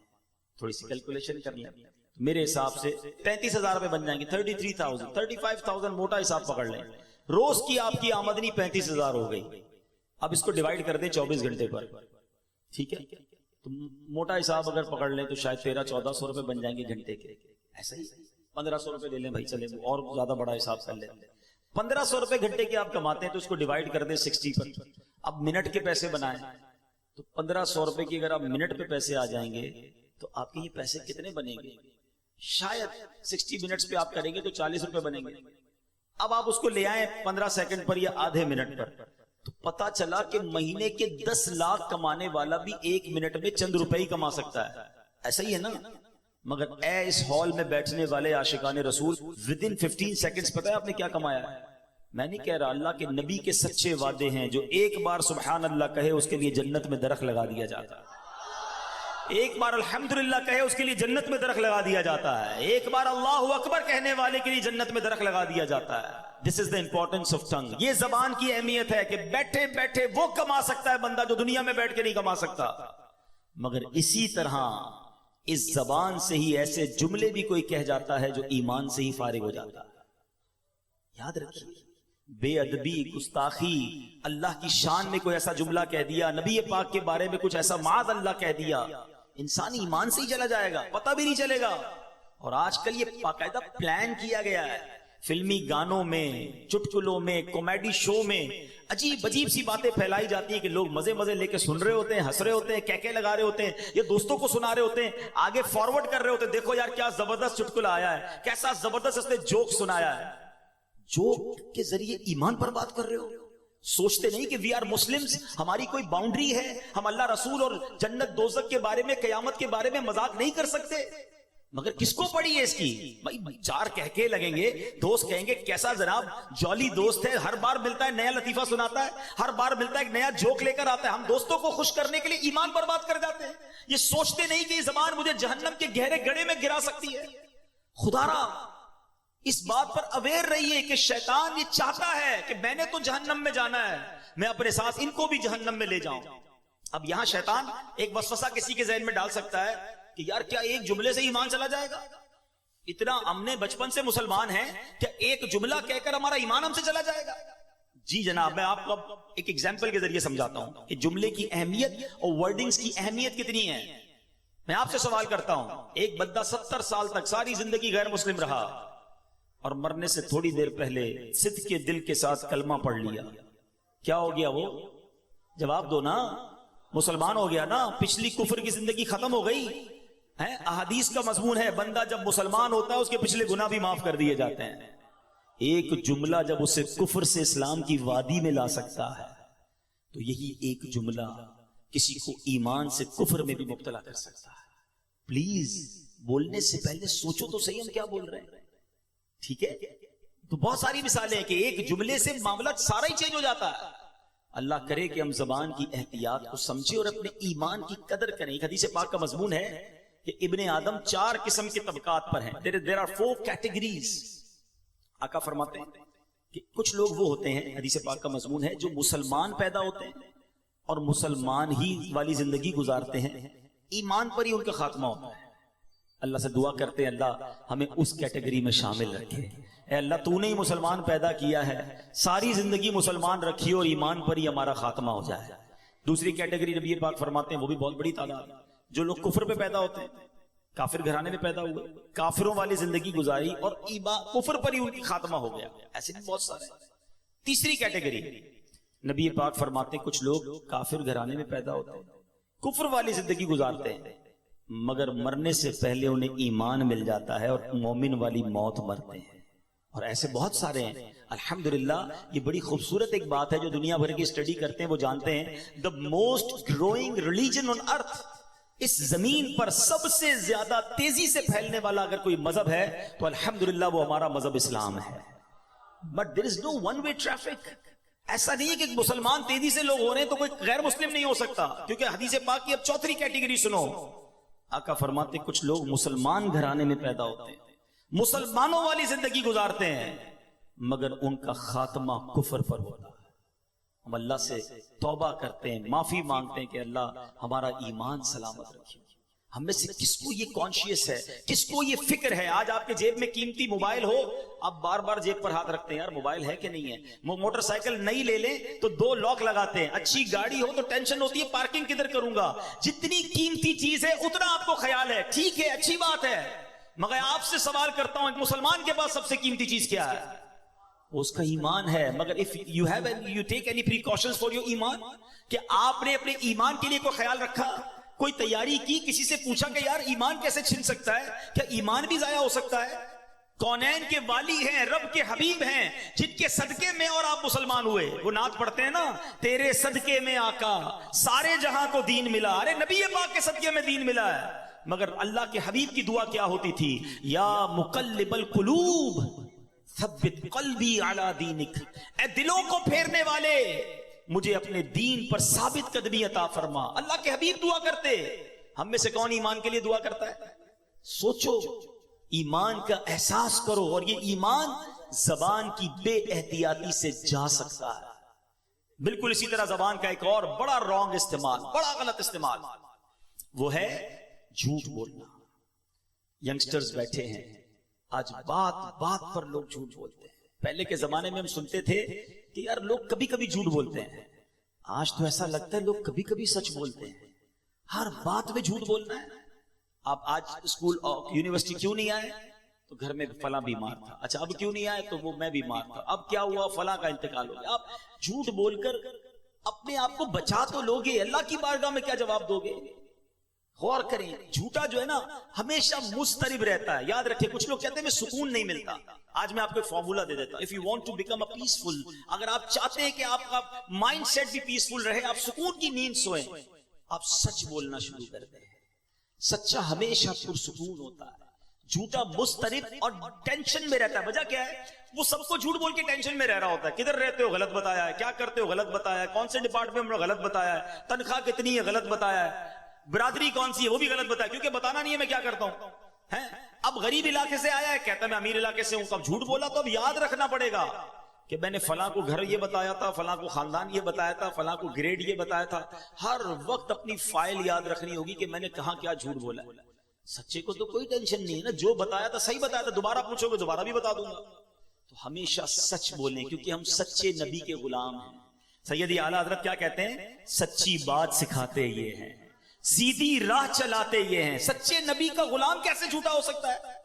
تھوڑی سی کیلکولیشن کر لیں. میرے حساب سے 33,000 روپے بن جائیں گے. 33,000 35,000 موٹا حساب پکڑ لیں. روز کی آپ کی آمدنی 35,000 ہو گئی. اب اس کو ڈیوائڈ کر دیں 24 گھنٹے پر. ٹھیک ہے, تو موٹا حساب اگر پکڑ لیں تو شاید 1300-1400 روپے بن جائیں گے گھنٹے کے. ایسا ہی 1500 روپے لے لیں بھائی, چلے اور زیادہ بڑا حساب کر لیں. 1500 روپے گھنٹے کے آپ کماتے ہیں تو اس کو ڈیوائڈ کر دیں 60 پر. اب منٹ کے پیسے بنائیں تو 1500 روپے کی اگر آپ منٹ پہ پیسے آ جائیں گے تو آپ کے یہ پیسے کتنے بنیں گے؟ شاید 60 منٹس پہ آپ کریں گے تو 40 روپے بنیں گے. اب آپ اس کو لے آئیں 15 سیکنڈ پر یا آدھے منٹ پر, تو پتا چلا کہ مہینے کے 10 لاکھ کمانے والا بھی 1 منٹ میں چند روپے ہی کما سکتا ہے. ایسا ہی ہے نا؟ مگر اے اس ہال میں بیٹھنے والے عاشقان رسول, ودن 15 سیکنڈز پتا ہے آپ نے کیا کمایا ہے؟ میں نہیں کہہ رہا, اللہ کے نبی کے سچے وعدے ہیں. جو ایک بار سبحان اللہ کہے اس کے لیے جنت میں درخت لگا دیا جاتا ہے. ایک بار الحمدللہ کہے اس کے لیے جنت میں درخت لگا دیا جاتا ہے. ایک بار اللہ اکبر کہنے والے کے لیے جنت میں درخت لگا دیا جاتا ہے. دس از دا امپورٹنس آف ٹنگ. یہ زبان کی اہمیت ہے کہ بیٹھے بیٹھے وہ کما سکتا ہے بندہ جو دنیا میں بیٹھ کے نہیں کما سکتا. مگر اسی طرح اس زبان سے ہی ایسے جملے بھی کوئی کہہ جاتا ہے جو ایمان سے ہی فارغ ہو جاتا ہے. یاد رکھیے, بے ادبی, گستاخی, اللہ کی شان میں کوئی ایسا جملہ کہہ دیا, نبی پاک کے بارے میں کچھ ایسا معاذ اللہ کہہ دیا, انسان ایمان سے ہی چلا جائے گا, پتہ بھی نہیں چلے گا. اور آج کل یہ باقاعدہ پلان کیا گیا ہے, فلمی گانوں میں, چٹکلوں میں, کامیڈی شو میں عجیب عجیب سی باتیں پھیلائی جاتی ہیں کہ لوگ مزے مزے لے کے سن رہے ہوتے ہیں, ہنس رہے ہوتے ہیں, کہکے لگا رہے ہوتے ہیں, یہ دوستوں کو سنا رہے ہوتے ہیں, آگے فارورڈ کر رہے ہوتے ہیں, دیکھو یار کیا زبردست چٹکلا آیا ہے, کیسا زبردست اس نے جوک سنایا ہے. جوک کے ذریعے ایمان پر بات کر رہے ہو. سوچتے نہیں کہ وی آر مسلمز, ہماری کوئی باؤنڈری ہے, ہم اللہ رسول اور جنت دوزخ کے بارے میں, قیامت کے بارے میں مذاق نہیں کر سکتے. مگر کس کو پڑی ہے اس کی؟ بھائی چار کہکے لگیں گے, دوست کہیں گے کیسا جناب جولی دوست ہے, ہر بار ملتا ہے نیا لطیفہ سناتا ہے, ہر بار ملتا ہے ایک نیا جوک لے کر آتا ہے. ہم دوستوں کو خوش کرنے کے لیے ایمان پر بات کر جاتے ہیں. یہ سوچتے نہیں کہ یہ زبان مجھے جہنم کے گہرے گڑھے میں گرا سکتی ہے. خدا را اس بات پر اویئر رہیے کہ شیطان یہ چاہتا ہے کہ میں نے تو جہنم میں جانا ہے, میں اپنے ساتھ ان کو بھی جہنم میں لے جاؤں. اب یہاں شیطان ایک وسوسہ کسی کے ذہن میں ڈال سکتا ہے کہ یار کیا ایک جملے سے ایمان چلا جائے گا؟ اتنا ہم نے بچپن سے مسلمان ہیں, کیا ایک جملہ کہہ کر ہمارا ایمان ہم سے چلا جائے گا؟ جی جناب, میں آپ کو ایک ایگزامپل کے ذریعے سمجھاتا ہوں کہ جملے کی اہمیت اور ورڈنگز کی اہمیت کتنی ہے. میں آپ سے سوال کرتا ہوں, ایک بندہ 70 سال تک ساری زندگی غیر مسلم رہا اور مرنے سے تھوڑی دیر پہلے صدق کے دل کے ساتھ کلمہ پڑھ لیا, کیا ہو گیا وہ؟ جواب دو نا. مسلمان ہو گیا نا, پچھلی کفر کی زندگی ختم ہو گئی ہے. احادیث کا مضمون ہے بندہ جب مسلمان ہوتا ہے اس کے پچھلے گناہ بھی معاف کر دیے جاتے ہیں. ایک جملہ جب اسے کفر سے اسلام کی وادی میں لا سکتا ہے تو یہی ایک جملہ کسی کو ایمان سے کفر میں بھی مبتلا کر سکتا ہے. پلیز بولنے سے پہلے سوچو تو صحیح ہم کیا بول رہے ہیں. ٹھیک ہے, تو بہت ساری مثالیں ہیں کہ ایک جملے سے معاملہ سارا ہی چینج ہو جاتا ہے. اللہ کرے کہ ہم زبان کی احتیاط کو سمجھیں اور اپنے ایمان کی قدر کریں. ایک حدیث پاک کا مضمون ہے کہ ابن آدم 4 قسم کے طبقات پر ہیں. there are 4 categories. آقا فرماتے ہیں کہ کچھ لوگ وہ ہوتے ہیں, حدیث پاک کا مضمون ہے, جو مسلمان پیدا ہوتے ہیں اور مسلمان ہی والی زندگی گزارتے ہیں, ایمان پر ہی ان کا خاتمہ ہوتا ہے. اللہ سے دعا کرتے ہیں اللہ ہمیں اس کیٹیگری میں شامل رکھے. اے اللہ تو نے ہی مسلمان پیدا کیا ہے, ساری زندگی مسلمان رکھی اور ایمان پر ہی ہمارا خاتمہ ہو جائے. دوسری کیٹیگری نبی پاک فرماتے ہیں وہ بھی بہت بڑی تعداد, جو لوگ کفر پہ پیدا ہوتے ہیں, کافر گھرانے میں پیدا ہوئے, کافروں والی زندگی گزاری اور کفر پر ہی ان کی خاتمہ ہو گیا. ایسے بھی بہت سارے. تیسری کیٹیگری نبی پاک فرماتے ہیں کچھ لوگ کافر گھرانے میں پیدا ہوتے ہیں, کفر والی زندگی گزارتے ہیں, مگر مرنے سے پہلے انہیں ایمان مل جاتا ہے اور مومن والی موت مرتے ہیں. اور ایسے بہت سارے ہیں الحمدللہ. یہ بڑی خوبصورت ایک بات ہے, جو دنیا بھر کی اسٹڈی کرتے ہیں وہ جانتے ہیں the most growing religion on earth, اس زمین پر سب سے زیادہ تیزی سے پھیلنے والا اگر کوئی مذہب ہے تو الحمدللہ وہ ہمارا مذہب اسلام ہے. but there is no one way traffic. ایسا نہیں ہے کہ مسلمان تیزی سے لوگ ہو رہے ہیں تو کوئی غیر مسلم نہیں ہو سکتا, کیونکہ حدیث پاک کی اب چوتھی کیٹیگری سنو. آقا فرماتے کچھ لوگ مسلمان گھرانے میں پیدا ہوتے ہیں, مسلمانوں والی زندگی گزارتے ہیں, مگر ان کا خاتمہ کفر پر ہوتا ہے. ہم اللہ سے توبہ کرتے ہیں, معافی مانگتے ہیں کہ اللہ ہمارا ایمان سلامت رکھے. ہم میں سے کس کو یہ کانشیس ہے, کس کو یہ فکر ہے؟ آج آپ کے جیب میں قیمتی موبائل ہو, آپ بار بار جیب پر ہاتھ رکھتے ہیں, یار موبائل ہے کہ نہیں ہے. موٹر سائیکل نئی لے لیں تو 2 لاک لگاتے ہیں. اچھی گاڑی ہو تو ٹینشن ہوتی ہے پارکنگ کدھر کروں گا. جتنی قیمتی چیز ہے اتنا آپ کو خیال ہے, ٹھیک ہے, اچھی بات ہے, مگر آپ سے سوال کرتا ہوں, ایک مسلمان کے پاس سب سے قیمتی چیز کیا ہے؟ اس کا ایمان ہے. مگر if you have you take any precautions for your ایمان, کہ آپ نے اپنے ایمان کے لیے کوئی خیال رکھا, کوئی تیاری کی, کسی سے پوچھا کہ یار ایمان کیسے چھن سکتا ہے, کیا ایمان بھی ضائع ہو سکتا ہے؟ کونین کے والی ہیں, رب کے حبیب ہیں, جن کے صدقے میں اور آپ مسلمان ہوئے. وہ نعت پڑھتے ہیں نا, تیرے صدقے میں آقا سارے جہاں کو دین ملا. ارے نبی پاک کے صدقے میں دین ملا ہے. مگر اللہ کے حبیب کی دعا کیا ہوتی تھی؟ یا مقلب القلوب ثبت قلبی علی دینک, اے دلوں کو پھیرنے والے مجھے اپنے دین پر ثابت قدمی عطا فرما. اللہ کے حبیب دعا کرتے. ہم میں سے کون ایمان کے لیے دعا کرتا ہے؟ سوچو, ایمان کا احساس کرو. اور یہ ایمان زبان کی بے احتیاطی سے جا سکتا ہے. بالکل اسی طرح زبان کا ایک اور بڑا رانگ استعمال, بڑا غلط استعمال, وہ ہے جھوٹ بولنا. ینگسٹرز بیٹھے ہیں, آج بات بات پر لوگ جھوٹ بولتے ہیں. پہلے کے زمانے میں ہم سنتے تھے کہ یار لوگ کبھی کبھی جھوٹ بولتے ہیں. آج تو ایسا لگتا ہے لوگ کبھی کبھی سچ بولتے ہیں. ہر بات میں جھوٹ بولنا ہے. آپ آج اسکول یونیورسٹی کیوں نہیں آئے؟ تو گھر میں فلاں بیمار تھا. اچھا اب کیوں نہیں آئے؟ تو وہ میں بیمار تھا. اب کیا ہوا؟ فلاں کا انتقال ہو گیا. آپ جھوٹ بول کر اپنے آپ کو بچا تو لوگے, اللہ کی بارگاہ میں کیا جواب دو گے؟ غور کریں. جھوٹا جو ہے نا ہمیشہ مضطرب رہتا ہے. یاد رکھیں, کچھ لوگ کہتے ہیں میں سکون نہیں ملتا. آج میں آپ کو ایک فارمولا دے دیتا ہوں. If you want to become a peaceful, اگر آپ چاہتے ہیں کہ آپ کا مائنڈ سیٹ بھی پیسفل رہے, آپ سکون کی نیند سوئیں, آپ سچ بولنا شروع کر دیں. سچا ہمیشہ پرسکون ہوتا ہے. جھوٹا مضطرب اور ٹینشن میں رہتا ہے. وجہ کیا ہے؟ وہ سب کو جھوٹ بول کے ٹینشن میں رہ رہا ہوتا ہے. کدھر رہتے ہو؟ غلط بتایا ہے. کیا کرتے ہو؟ غلط بتایا ہے. کون سے ڈپارٹمنٹ میں غلط بتایا ہے. تنخواہ کتنی ہے؟ غلط بتایا ہے. برادری کون سی ہے؟ وہ بھی غلط بتایا, کیونکہ بتانا نہیں ہے میں کیا کرتا ہوں. اب غریب علاقے سے آیا ہے, کہتا میں امیر علاقے سے ہوں. کب جھوٹ بولا تو اب یاد رکھنا پڑے گا کہ میں نے فلاں کو گھر یہ بتایا تھا, فلاں کو خاندان یہ بتایا تھا, فلاں کو گریڈ یہ بتایا تھا. ہر وقت اپنی فائل یاد رکھنی ہوگی کہ میں نے کہاں کیا جھوٹ بولا. سچے کو تو کوئی ٹینشن نہیں ہے نا, جو بتایا تھا صحیح بتایا تھا, دوبارہ پوچھو گے دوبارہ بھی بتا دوں گا. تو ہمیشہ سچ بولیں, کیونکہ ہم سچے نبی کے غلام ہیں. سیدی اعلیٰ حضرت کیا کہتے ہیں؟ سچی بات سکھاتے یہ ہیں, سیدھی راہ چلاتے یہ ہیں. سچے نبی کا غلام کیسے جھوٹا ہو سکتا ہے؟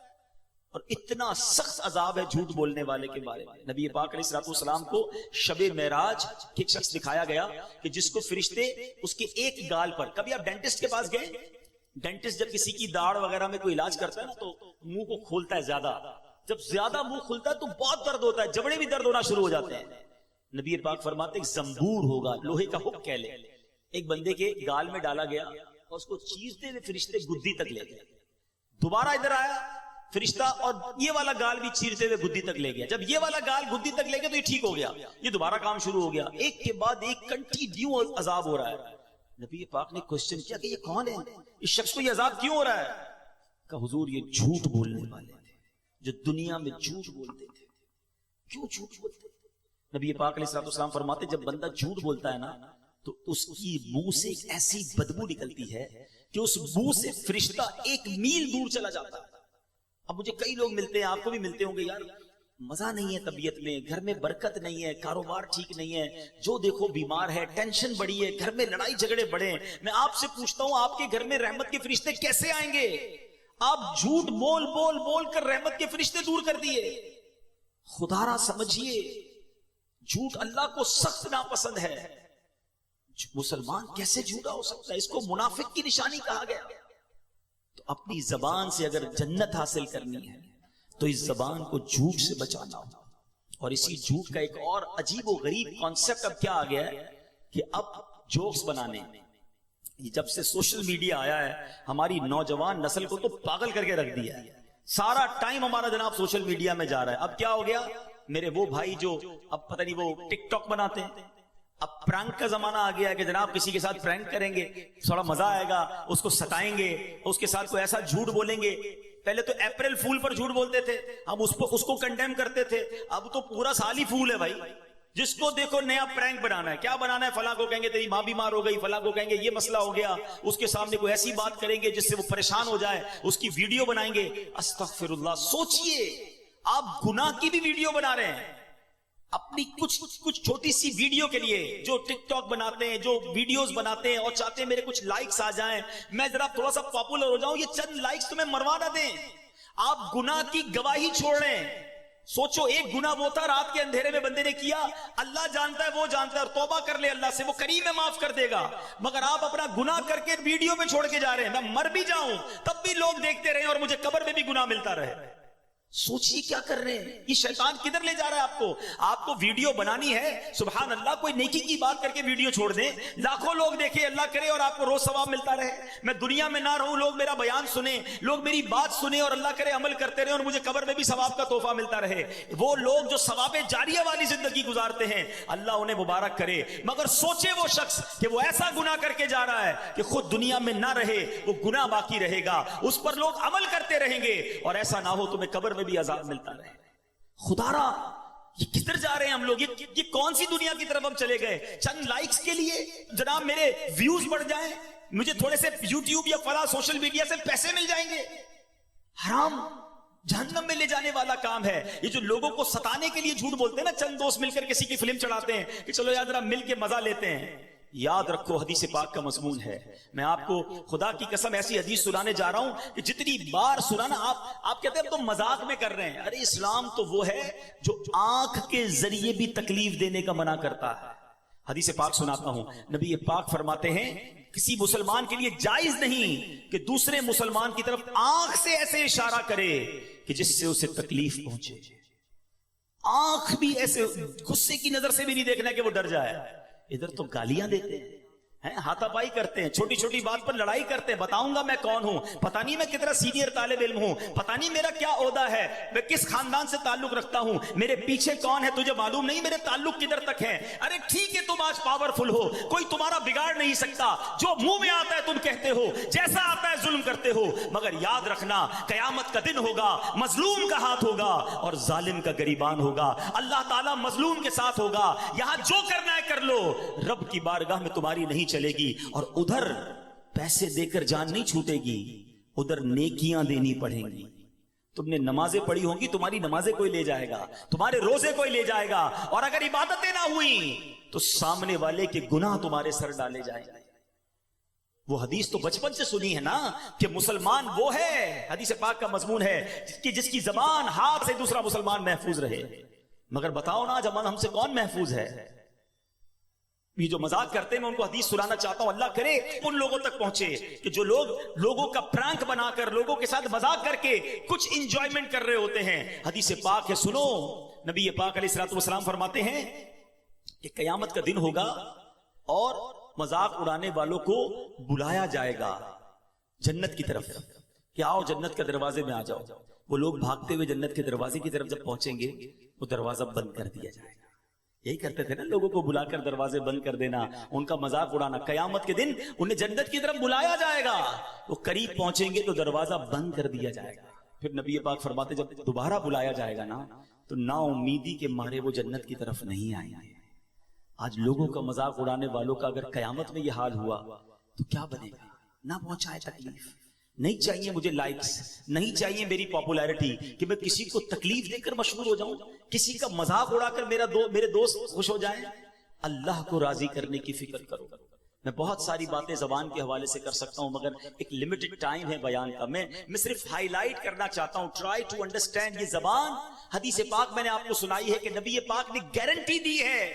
اور اتنا سخت عذاب ہے جھوٹ بولنے والے کے بارے میں. نبی پاک علیہ السلام کو شب معراج ایک شخص دکھایا گیا کہ جس کو فرشتے اس کے ایک گال پر, کبھی آپ ڈینٹسٹ کے پاس گئے؟ ڈینٹسٹ جب کسی کی داڑھ وغیرہ میں کوئی علاج کرتا ہے نا تو منہ کو کھولتا ہے زیادہ. جب زیادہ منہ کھلتا ہے تو بہت درد ہوتا ہے, جبڑے بھی درد ہونا شروع ہو جاتے ہیں. نبی پاک فرماتے ایک زنبور ہوگا, لوہے کا ہک کہہ لے, ایک بندے کے گال میں ڈالا گیا اور اس کو چیرتے ہوئے فرشتے گدی تک لے گئے. دوبارہ ادھر آیا فرشتہ اور یہ والا گال بھی چیرتے ہوئے گدی تک لے گیا. جب یہ والا گال گدی تک لے گیا تو یہ ٹھیک ہو گیا, یہ دوبارہ کام شروع ہو گیا. ایک کے بعد ایک کنٹینیو عذاب ہو رہا ہے. نبی پاک نے کوسچن کیا کہ یہ کون ہے, اس شخص کو یہ عذاب کیوں ہو رہا ہے؟ کہ حضور یہ جھوٹ بولنے والے تھے, جو دنیا میں جھوٹ بولتے تھے. کیوں جھوٹ بولتے تھے؟ نبی پاک علیہ السلام فرماتے جب بندہ جھوٹ بولتا ہے نا تو اس کی منہ سے ایک ایسی بدبو نکلتی ہے کہ اس منہ سے فرشتہ 1 میل دور چلا جاتا ہے. اب مجھے کئی لوگ ملتے ہیں, آپ کو بھی ملتے ہوں گے, یار مزہ نہیں ہے طبیعت میں, گھر میں برکت نہیں ہے, کاروبار ٹھیک نہیں ہے, جو دیکھو بیمار ہے, ٹینشن بڑی ہے, گھر میں لڑائی جھگڑے بڑے ہیں. میں آپ سے پوچھتا ہوں آپ کے گھر میں رحمت کے فرشتے کیسے آئیں گے؟ آپ جھوٹ بول بول بول کر رحمت کے فرشتے دور کر دیے. خدا را سمجھیے, جھوٹ اللہ کو سخت ناپسند ہے. مسلمان کیسے جھوٹا ہو سکتا ہے؟ اس کو منافق کی نشانی کہا گیا. تو اپنی زبان سے اگر جنت حاصل کرنی ہے تو اس زبان کو جھوٹ سے بچانا ہو. اور اسی جھوٹ کا ایک اور عجیب و غریب کانسیپٹ اب کیا آ گیا ہے کہ اب جوکس بنانے, جب سے سوشل میڈیا آیا ہے ہماری نوجوان نسل کو تو پاگل کر کے رکھ دیا ہے. سارا ٹائم ہمارا جناب سوشل میڈیا میں جا رہا ہے. اب کیا ہو گیا میرے وہ بھائی جو اب پتہ نہیں وہ ٹک ٹاک بناتے ہیں, اب پرانک کا زمانہ آ گیا ہے کہ جناب کسی کے ساتھ پرانک کریں گے, تھوڑا مزہ آئے گا, اس کو ستائیں گے, اس کے ساتھ کوئی ایسا جھوٹ بولیں گے. پہلے تو اپریل فول پر جھوٹ بولتے تھے, اب اس کو کنڈیم کرتے تھے, اب تو پورا سال ہی فول ہے بھائی. جس کو دیکھو نیا پرینک بنانا ہے. کیا بنانا ہے؟ فلاں کو کہیں گے تیری ماں بیمار ہو گئی, فلاں کو کہیں گے یہ مسئلہ ہو گیا, اس کے سامنے کوئی ایسی بات کریں گے جس سے وہ پریشان ہو جائے, اس کی ویڈیو بنائیں گے. استغفر اللہ. سوچئے آپ گناہ کی بھی ویڈیو بنا رہے ہیں اپنی کچھ چھوٹی سی ویڈیو کے لیے, جو ٹک ٹاک بناتے ہیں, جو ویڈیوز بناتے ہیں اور چاہتے ہیں میرے کچھ لائکس آ جائیں, میں ذرا تھوڑا سا پاپولر ہو جاؤں, یہ چند لائکس تمہیں مروا نہ دیں. آپ گناہ کی گواہی چھوڑ رہے ہیں. سوچو ایک گناہ وہ تھا رات کے اندھیرے میں بندے نے کیا, اللہ جانتا ہے, وہ جانتا ہے, اور توبہ کر لے اللہ سے, وہ کریم ہے, معاف کر دے گا. مگر آپ اپنا گناہ کر کے ویڈیو پہ چھوڑ کے جا رہے ہیں. میں مر بھی جاؤں تب بھی لوگ دیکھتے رہیں اور مجھے قبر میں بھی گناہ ملتا رہے. سوچیے کیا کر رہے ہیں, یہ شیطان کدھر لے جا رہا ہے آپ کو. آپ کو ویڈیو بنانی ہے, سبحان اللہ, کوئی نیکی کی بات کر کے ویڈیو چھوڑ دیں, لاکھوں لوگ دیکھیں, اللہ کرے اور آپ کو روز ثواب ملتا رہے. میں دنیا میں نہ رہوں, لوگ میرا بیان سنیں, لوگ میری بات سنیں اور اللہ کرے عمل کرتے رہے اور مجھے قبر میں بھی ثواب کا تحفہ ملتا رہے. وہ لوگ جو ثواب جاریہ والی زندگی گزارتے ہیں, اللہ انہیں مبارک کرے. مگر سوچے وہ شخص کہ وہ ایسا گناہ کر کے جا رہا ہے کہ خود دنیا میں نہ رہے, وہ گناہ باقی رہے گا, اس پر لوگ عمل کرتے رہیں گے, اور ایسا نہ ہو تمہیں قبر میں بھی عذاب ملتا رہے. خدا را, یہ کدھر جا رہے ہیں ہم لوگ, یہ کون سی دنیا کی طرف ہم چلے گئے. چند لائکس کے لیے جناب میرے ویوز بڑھ جائیں, مجھے تھوڑے سے یوٹیوب یا فلاں سوشل میڈیا سے پیسے مل جائیں گے. حرام, جہنم میں لے جانے والا کام ہے. یہ جو لوگوں کو ستانے کے لیے جھوٹ بولتے ہیں نا, چند دوست مل کر کسی کی فلم چڑھاتے ہیں کہ چلو یار ذرا مل کے مزہ لیتے ہیں. یاد رکھو حدیث پاک کا مضمون ہے. میں آپ کو خدا کی قسم ایسی حدیث سنانے جا رہا ہوں کہ جتنی بار سنانا آپ کہتے ہیں تو مذاق میں کر رہے ہیں. ارے اسلام تو وہ ہے جو آنکھ کے ذریعے بھی تکلیف دینے کا منع کرتا ہے. حدیث پاک سناتا ہوں, نبی پاک فرماتے ہیں کسی مسلمان کے لیے جائز نہیں کہ دوسرے مسلمان کی طرف آنکھ سے ایسے اشارہ کرے کہ جس سے اسے تکلیف پہنچے. آنکھ بھی ایسے غصے کی نظر سے بھی نہیں دیکھنا کہ وہ ڈر جائے. ادھر تو گالیاں دیتے ہیں, ہاتھا پائی کرتے ہیں, چھوٹی چھوٹی بات پر لڑائی کرتے ہیں. بتاؤں گا میں کون ہوں, پتہ نہیں میں کتنا سینئر طالب علم ہوں, پتہ نہیں میرا کیا عہدہ ہے, میں کس خاندان سے تعلق رکھتا ہوں, میرے پیچھے کون ہے تجھے معلوم نہیں, میرے تعلق کدھر تک ہے. ارے ٹھیک ہے تم آج پاورفل ہو, کوئی تمہارا بگاڑ نہیں سکتا, جو منہ میں آتا ہے تم کہتے ہو, جیسا آتا ہے ظلم کرتے ہو. مگر یاد رکھنا قیامت کا دن ہوگا, مظلوم کا ہاتھ ہوگا اور ظالم کا گریبان ہوگا. اللہ تعالیٰ مظلوم کے ساتھ ہوگا. یہاں جو کرنا ہے کر لو, رب کی بارگاہ میں تمہاری نہیں چلے گی. اور ادھر پیسے دے کر جان نہیں چھوٹے گی, ادھر نیکیاں دینی پڑیں گی. تم نے نمازیں پڑھی ہوں گی, تمہاری نمازیں کوئی لے جائے گا, تمہارے روزے کوئی لے جائے گا, اور اگر عبادتیں نہ ہوئیں تو سامنے والے کے گناہ تمہارے سر ڈالے جائیں گے. وہ حدیث تو بچپن سے سنی ہے نا کہ مسلمان وہ ہے, حدیث پاک کا مضمون ہے, جس کی زبان ہاتھ سے دوسرا مسلمان محفوظ رہے. مگر بتاؤ نا جمان ہم سے کون محفوظ ہے. یہ جو مذاق کرتے ہیں میں ان کو حدیث سنانا چاہتا ہوں, اللہ کرے ان لوگوں تک پہنچے کہ جو لوگوں کا پرانک بنا کر, لوگوں کے ساتھ مذاق کر کے کچھ انجوائمنٹ کر رہے ہوتے ہیں. حدیث پاک ہے, سنو. نبی پاک علیہ الصلوۃ والسلام فرماتے ہیں کہ قیامت کا دن ہوگا اور مذاق اڑانے والوں کو بلایا جائے گا جنت کی طرف کہ آؤ جنت کے دروازے میں آ جاؤ. وہ لوگ بھاگتے ہوئے جنت کے دروازے کی طرف جب پہنچیں گے وہ دروازہ بند کر دیا جائے گا. یہی کرتے تھے نا لوگوں کو بلا کر دروازے بند کر دینا, ان کا مذاق اڑانا. قیامت کے دن انہیں جنت کی طرف بلایا جائے گا, وہ قریب پہنچیں گے تو دروازہ بند کر دیا جائے گا. پھر نبی پاک فرماتے جب دوبارہ بلایا جائے گا نا تو نا امیدی کے مارے وہ جنت کی طرف نہیں آئیں گے. آج لوگوں کا مذاق اڑانے والوں کا اگر قیامت میں یہ حال ہوا تو کیا بنے گا. نہ پہنچائے تکلیف. نہیں چاہیے مجھے لائکس, نہیں چاہیے میری پاپولیرٹی کہ میں کسی کو تکلیف دے کر مشہور ہو جاؤں, کسی کا مذاق اڑا کر میرے دوست خوش ہو جائیں. اللہ کو راضی کرنے کی فکر کرو. میں بہت ساری باتیں زبان کے حوالے سے کر سکتا ہوں مگر ایک لمیٹڈ ٹائم ہے بیان کا. میں صرف ہائی لائٹ کرنا چاہتا ہوں. Try to understand. یہ زبان حدیث پاک میں نے آپ کو سنائی ہے کہ نبی پاک نے گارنٹی دی ہے,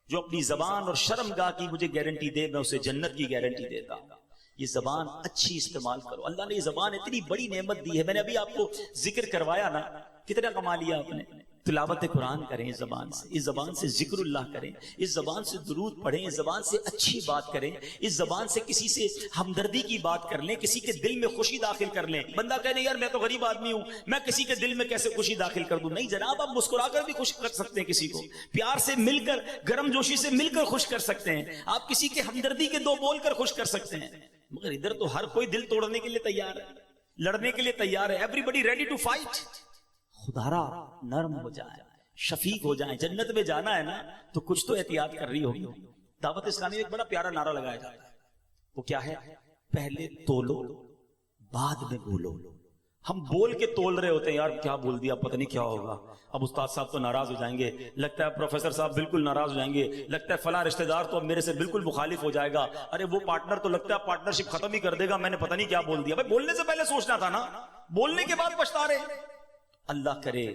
جو اپنی زبان اور شرمگاہ کی مجھے گارنٹی دے میں اسے جنت کی گارنٹی دیتا ہوں. یہ زبان اچھی استعمال کرو. اللہ نے یہ زبان اتنی بڑی نعمت دی ہے. میں نے ابھی آپ کو ذکر کروایا نا, کتنا کما لیا آپ نے. تلاوت قرآن کریں اس زبان سے, اس زبان سے ذکر اللہ کریں, اس زبان سے درود پڑھیں, اس زبان سے اچھی بات کریں, اس زبان سے کسی سے ہمدردی کی بات کر لیں, کسی کے دل میں خوشی داخل کر لیں. بندہ کہنے یار میں تو غریب آدمی ہوں, میں کسی کے دل میں کیسے خوشی داخل کر دوں. نہیں جناب, آپ مسکرا کر بھی خوش کر سکتے ہیں کسی کو, پیار سے مل کر, گرم جوشی سے مل کر خوش کر سکتے ہیں. آپ کسی کے ہمدردی کے دو بول کر خوش کر سکتے ہیں. مگر ادھر تو ہر کوئی دل توڑنے کے لیے تیار ہے, لڑنے کے لیے تیار ہے. Everybody ready to fight. خدا را نرم ہو جائے, شفیق ہو جائیں, جنت میں جانا ہے نا تو کچھ تو احتیاط کر رہی ہوگی. دعوت اسلامی میں ایک بڑا پیارا نعرہ لگایا جاتا ہے, وہ کیا ہے؟ پہلے تولو بعد میں بولو. ہم بول کے تول رہے ہوتے ہیں, یار کیا بول دیا, پتہ نہیں کیا ہوگا, اب استاد صاحب تو ناراض ہو جائیں گے, لگتا ہے پروفیسر صاحب بالکل ناراض ہو جائیں گے, لگتا ہے فلاں رشتہ دار تو اب میرے سے بالکل مخالف ہو جائے گا, ارے وہ پارٹنر تو لگتا ہے پارٹنرشپ ختم ہی کر دے گا, میں نے پتہ نہیں کیا بول دیا. بھائی بولنے سے پہلے سوچنا تھا نا, بولنے کے بعد پچھتا رہے. اللہ کرے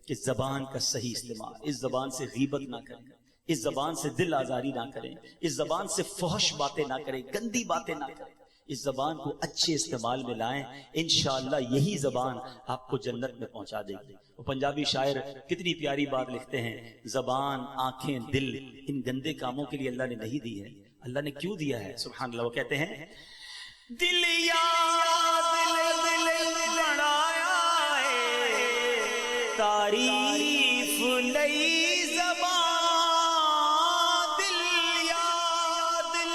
کہ زبان کا صحیح استعمال, اس زبان سے غیبت نہ کریں, اس زبان سے دل آزاری نہ کریں, اس زبان سے فحش باتیں نہ کریں, گندی باتیں نہ کریں, اس زبان کو اچھے استعمال میں لائیں. انشاءاللہ یہی زبان آپ کو جنت میں پہنچا دے گی. وہ پنجابی شاعر کتنی پیاری بات لکھتے ہیں, زبان, آنکھیں, دل ان گندے کاموں کے لیے اللہ نے نہیں دی ہے. اللہ نے کیوں دیا ہے؟ سبحان اللہ. وہ کہتے ہیں دل یا دل بنایا ہے تعریف لئی زبان, دل یا دل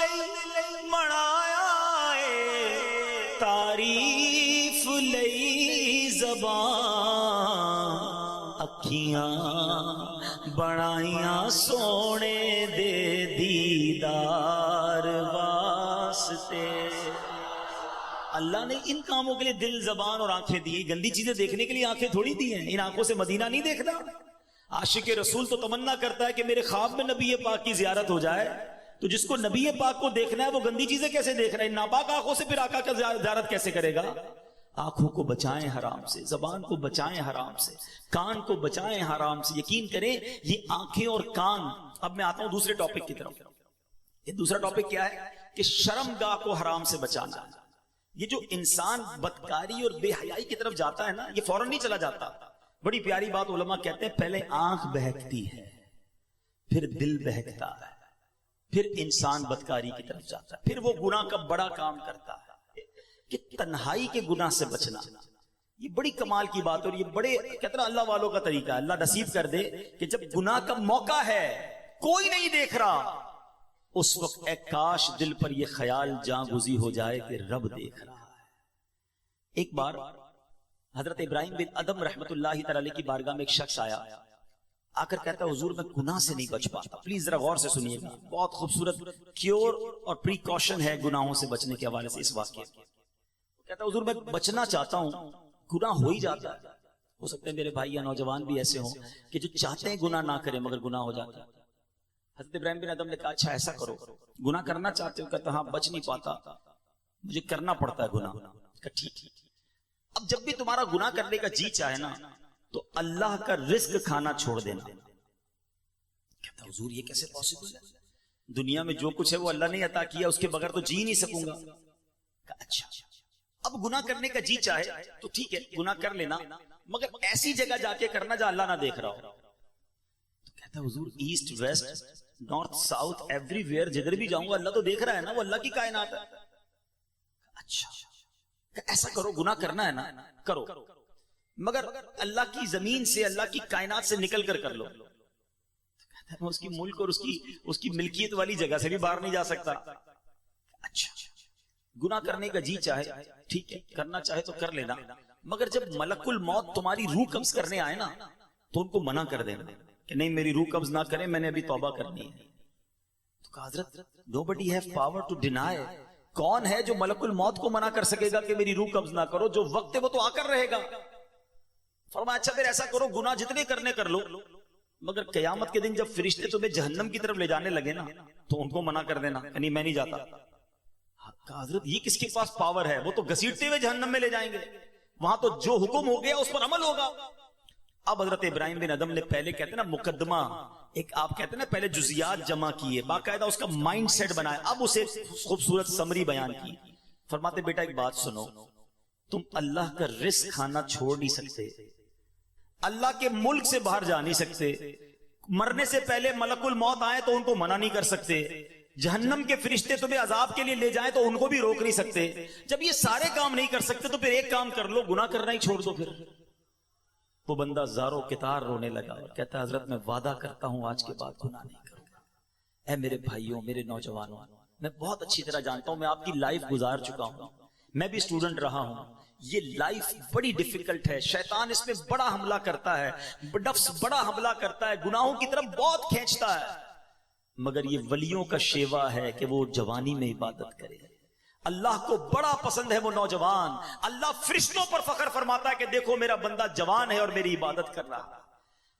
بنایا ہے تعریف لئی زبان, اکھیاں بنائیاں سونے دے دیدار واسطے. اللہ نے ان کاموں کے لیے دل, زبان اور آنکھیں دی. گندی چیزیں دیکھنے کے لیے آنکھیں تھوڑی دی ہیں. ان آنکھوں سے مدینہ نہیں دیکھنا. عاشق رسول تو تمنا کرتا ہے کہ میرے خواب میں نبی پاک کی زیارت ہو جائے, تو جس کو نبی پاک کو دیکھنا ہے وہ گندی چیزیں کیسے دیکھ رہا ہے؟ ناپاک آنکھوں سے پھر آقا کا زیارت کیسے کرے گا؟ آنکھوں کو بچائیں حرام سے, زبان کو بچائیں حرام سے, کان کو بچائیں حرام سے. یقین کریں یہ آنکھیں اور کان. اب میں آتا ہوں دوسرے ٹاپک کی طرف. یہ دوسرا ٹاپک کیا ہے کہ شرم گاہ کو حرام سے بچانا. یہ جو انسان بدکاری اور بے حیائی کی طرف جاتا ہے نا, یہ فوراً نہیں چلا جاتا. بڑی پیاری بات علماء کہتے ہیں, پہلے آنکھ بہکتی ہے, پھر دل بہکتا ہے, پھر انسان بدکاری کی طرف جاتا ہے, پھر وہ گناہ کا بڑا کام کرتا ہے. کہ تنہائی کے گناہ سے بچنا یہ بڑی کمال کی بات. اور یہ بڑے کہتے ہیں اللہ والوں کا طریقہ ہے. اللہ نصیب کر دے کہ جب گناہ کا موقع ہے, کوئی نہیں دیکھ رہا, اس وقت اے کاش دل پر یہ خیال جاں گزی ہو جائے کہ رب دیکھ رہا ہے. ایک بار حضرت ابراہیم بن ادم رحمت اللہ تعالی کی بارگاہ میں ایک شخص آیا, آ کر کہتا حضور میں گناہ سے نہیں بچ پاتا. پلیز ذرا غور سے سنیے گا, بہت خوبصورت کیور اور پریکاشن ہے گناہوں سے بچنے کے حوالے سے اس واقعے. کہتا حضور میں بچنا چاہتا ہوں, گناہ ہو ہی جاتا ہے. ہو سکتا ہے میرے بھائی یا نوجوان بھی ایسے ہوں کہ جو چاہتے ہیں گناہ نہ کریں مگر گناہ ہو جاتا ہے. حضرت ابراہیم بن ادم نے کہا اچھا ایسا کرو, گناہ کرنا چاہتے ہو؟ کہتا ہاں بچ نہیں پاتا, مجھے کرنا پڑتا ہے گناہ. کہا ٹھیک. اب جب بھی تمہارا گناہ کرنے کا جی چاہے نا تو اللہ کا رزق کھانا چھوڑ دینا. کہتا حضور یہ کیسے پاسبل ہے؟ دنیا میں جو کچھ ہے وہ اللہ نے عطا کیا, اس کے بغیر تو جی نہیں سکوں گا. کہا اچھا اب گناہ کرنے کا جی چاہے تو ٹھیک ہے گناہ کر لینا, مگر ایسی جگہ جا کے کرنا جہاں اللہ نہ دیکھ رہا ہو. تو کہتا حضور east west north south every where جدھر بھی جاؤں گا اللہ تو دیکھ رہا ہے نا, وہ اللہ کی کائنات ہے. اچھا ایسا کرو, گناہ کرنا ہے نا کرو, مگر اللہ کی زمین سے, اللہ کی کائنات سے نکل کر لو. میں اس کی ملک اور اس کی ملکیت والی جگہ سے بھی باہر نہیں جا سکتا. اچھا گناہ کرنے کا جی چاہے ٹھیک ہے, کرنا چاہے تو کر لینا, مگر جب ملک الموت تمہاری روح قبض کرنے آئے نا تو ان کو منع کر دینا کہ نہیں میری روح قبض نہ کریں, میں نے ابھی توبہ کرنی ہے. تو کہا حضرت nobody have power to deny. کون ہے جو ملک الموت کو منع کر سکے گا کہ میری روح قبض نہ کرو؟ جو وقت ہے وہ تو آ کر رہے گا. فرمایا اچھا پھر ایسا کرو, گناہ جتنے کرنے کر لو, مگر قیامت کے دن جب فرشتے تمہیں جہنم کی طرف لے جانے لگے نا تو ان کو منع کر دینا کہ نہیں میں نہیں جاتا. کہا حضرت یہ کس کے پاس پاور ہے؟ وہ تو گھسیٹتے ہوئے جہنم میں لے جائیں گے, وہاں تو جو حکم ہو گیا اس پر عمل ہوگا. اب حضرت ابراہیم بن ادم نے پہلے کہتے ہیں نا مقدمہ, ایک آپ کہتے ہیں نا پہلے جزیات جمع کیے, باقاعدہ اس کا مائنڈ سیٹ بنایا, اب اسے خوبصورت سمری بیان کی. فرماتے بیٹا ایک بات سنو, تم اللہ کا رزق کھانا چھوڑ نہیں سکتے, اللہ کے ملک سے باہر جا نہیں سکتے, مرنے سے پہلے ملک الموت آئے تو ان کو منع نہیں کر سکتے, جہنم کے فرشتے تمہیں عذاب کے لیے لے جائیں تو ان کو بھی روک نہیں سکتے. جب یہ سارے کام نہیں کر سکتے تو پھر ایک کام کر لو, گناہ کرنا ہی چھوڑ دو. پھر وہ بندہ زاروں کتار رونے لگا اور کہتا حضرت میں وعدہ کرتا ہوں آج کے بعد گناہ نہیں کروں گا. اے میرے بھائیوں, میرے نوجوانوں, میں بہت اچھی طرح جانتا ہوں, میں آپ کی لائف گزار چکا ہوں, میں بھی اسٹوڈنٹ رہا ہوں. یہ لائف بڑی ڈیفیکلٹ ہے، شیطان اس میں بڑا حملہ کرتا ہے، نفس بڑا حملہ کرتا ہے، گناہوں کی طرف بہت کھینچتا ہے، مگر یہ ولیوں کا شیوا ہے کہ وہ جوانی میں عبادت کرے۔ اللہ کو بڑا پسند ہے وہ نوجوان، اللہ فرشتوں پر فخر فرماتا ہے کہ دیکھو میرا بندہ جوان ہے اور میری عبادت کر رہا ہے۔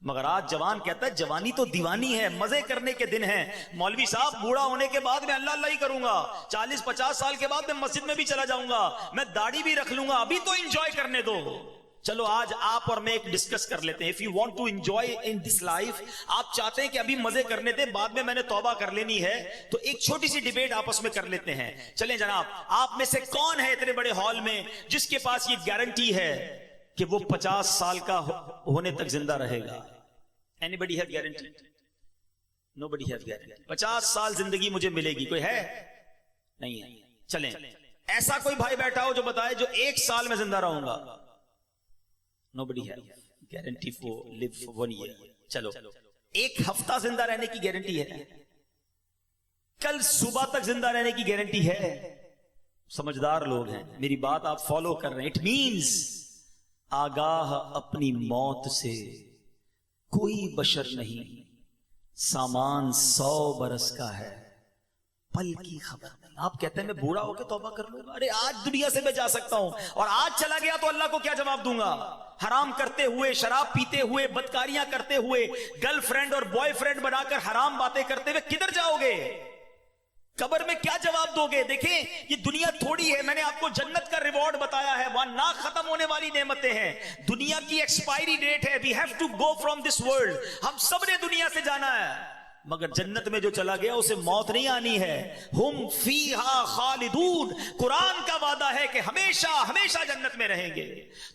مگر آج جوان کہتا ہے جوانی تو دیوانی ہے، مزے کرنے کے دن ہیں، مولوی صاحب بوڑھا ہونے کے بعد میں اللہ اللہ ہی کروں گا، 40-50 سال کے بعد میں مسجد میں بھی چلا جاؤں گا، میں داڑھی بھی رکھ لوں گا، ابھی تو انجوائے کرنے دو۔ چلو آج آپ اور میں ایک ڈسکس کر لیتے ہیں، if you want to enjoy in this life، آپ چاہتے ہیں کہ ابھی مزے کرنے دیں، بعد میں نے توبہ کر لینی ہے، تو ایک چھوٹی سی ڈیبیٹ آپس میں کر لیتے ہیں۔ چلیں جناب، آپ میں سے کون ہے اتنے بڑے ہال میں جس کے پاس یہ گارنٹی ہے کہ وہ 50 سال کا ہونے تک زندہ رہے گا؟ Anybody have guarantee? Nobody have guarantee. 50 سال زندگی مجھے ملے گی، کوئی ہے؟ نہیں ہے۔ چلیں ایسا کوئی بھائی بیٹھا ہو جو بتائے جو 1 سال میں زندہ رہوں گا؟ Nobody have guarantee for live for 1 year. چلو 1 ہفتہ زندہ رہنے کی گارنٹی ہے، کل صبح تک زندہ رہنے کی گارنٹی ہے۔ سمجھدار لوگ ہیں، میری بات آپ فالو کر رہے ہیں۔ اٹ مینز آگاہ اپنی موت سے کوئی بشر نہیں، سامان 100 برس کا ہے، پل کی خبر نہیں۔ آپ کہتے ہیں میں بوڑھا ہو کے توبہ کر لوں گا، ارے آج دنیا سے میں جا سکتا ہوں، اور آج چلا گیا تو اللہ کو کیا جواب دوں گا؟ حرام کرتے ہوئے، شراب پیتے ہوئے، بدکاریاں کرتے ہوئے، گرل فرینڈ اور بوائے فرینڈ بنا کر حرام باتیں کرتے ہوئے کدھر جاؤ گے؟ قبر میں کیا جواب دو گے؟ دیکھیں یہ دنیا تھوڑی ہے، میں نے آپ کو جنت کا ریوارڈ بتایا ہے، وہاں نہ ختم ہونے والی نعمتیں ہیں، دنیا کی ایکسپائری ڈیٹ ہے، we have to go from this world، ہم سب نے دنیا سے جانا ہے، مگر جنت میں جو چلا گیا اسے موت نہیں آنی ہے۔ ہم فیہا خالدون، قرآن کا وعدہ ہے کہ ہمیشہ ہمیشہ جنت میں رہیں گے،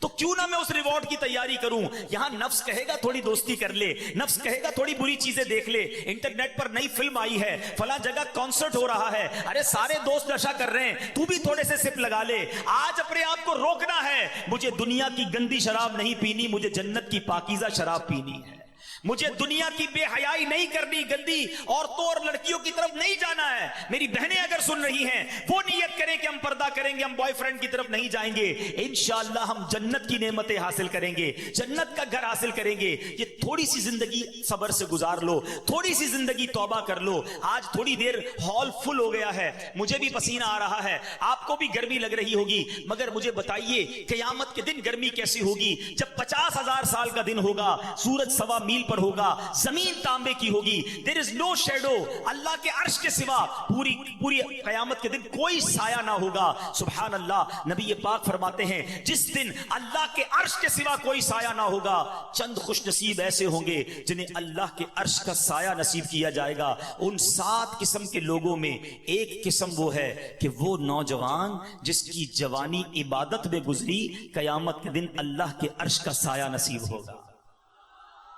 تو کیوں نہ میں اس ریوارڈ کی تیاری کروں؟ یہاں نفس کہے گا تھوڑی دوستی کر لے، نفس کہے گا تھوڑی بری چیزیں دیکھ لے، انٹرنیٹ پر نئی فلم آئی ہے، فلاں جگہ کانسرٹ ہو رہا ہے، ارے سارے دوست نشہ کر رہے ہیں، تو بھی تھوڑے سے سپ لگا لے۔ آج اپنے آپ کو روکنا ہے، مجھے دنیا کی گندی شراب نہیں پینی، مجھے جنت کی پاکیزہ شراب پینی ہے، مجھے دنیا کی بے حیائی نہیں کرنی، گندی عورتوں اور لڑکیوں کی طرف نہیں جانا ہے۔ میری بہنیں اگر سن رہی ہیں وہ نیت کریں کہ ہم پردہ کریں گے، ہم بوائے فرینڈ کی طرف نہیں جائیں گے، انشاءاللہ ہم جنت کی نعمتیں حاصل کریں گے، جنت کا گھر حاصل کریں گے۔ یہ تھوڑی سی زندگی صبر سے گزار لو، تھوڑی سی زندگی توبہ کر لو۔ آج تھوڑی دیر ہال فل ہو گیا ہے، مجھے بھی پسینہ آ رہا ہے، آپ کو بھی گرمی لگ رہی ہوگی، مگر مجھے بتائیے قیامت کے دن گرمی کیسی ہوگی؟ جب 50,000 سال کا دن ہوگا، سورج 1.25 میل پر ہوگا، زمین تانبے کی ہوگی، there is no shadow، اللہ کے عرش کے سوا پوری قیامت کے دن کوئی سایہ نہ ہوگا۔ سبحان اللہ، نبی پاک فرماتے ہیں جس دن اللہ کے عرش کے سوا کوئی سایہ نہ ہوگا، چند خوش نصیب ایسے ہوں گے جنہیں اللہ کے عرش کا سایہ نصیب کیا جائے گا۔ ان 7 قسم کے لوگوں میں ایک قسم وہ ہے کہ وہ نوجوان جس کی جوانی عبادت میں گزری، قیامت کے دن اللہ کے عرش کا سایہ نصیب ہوگا۔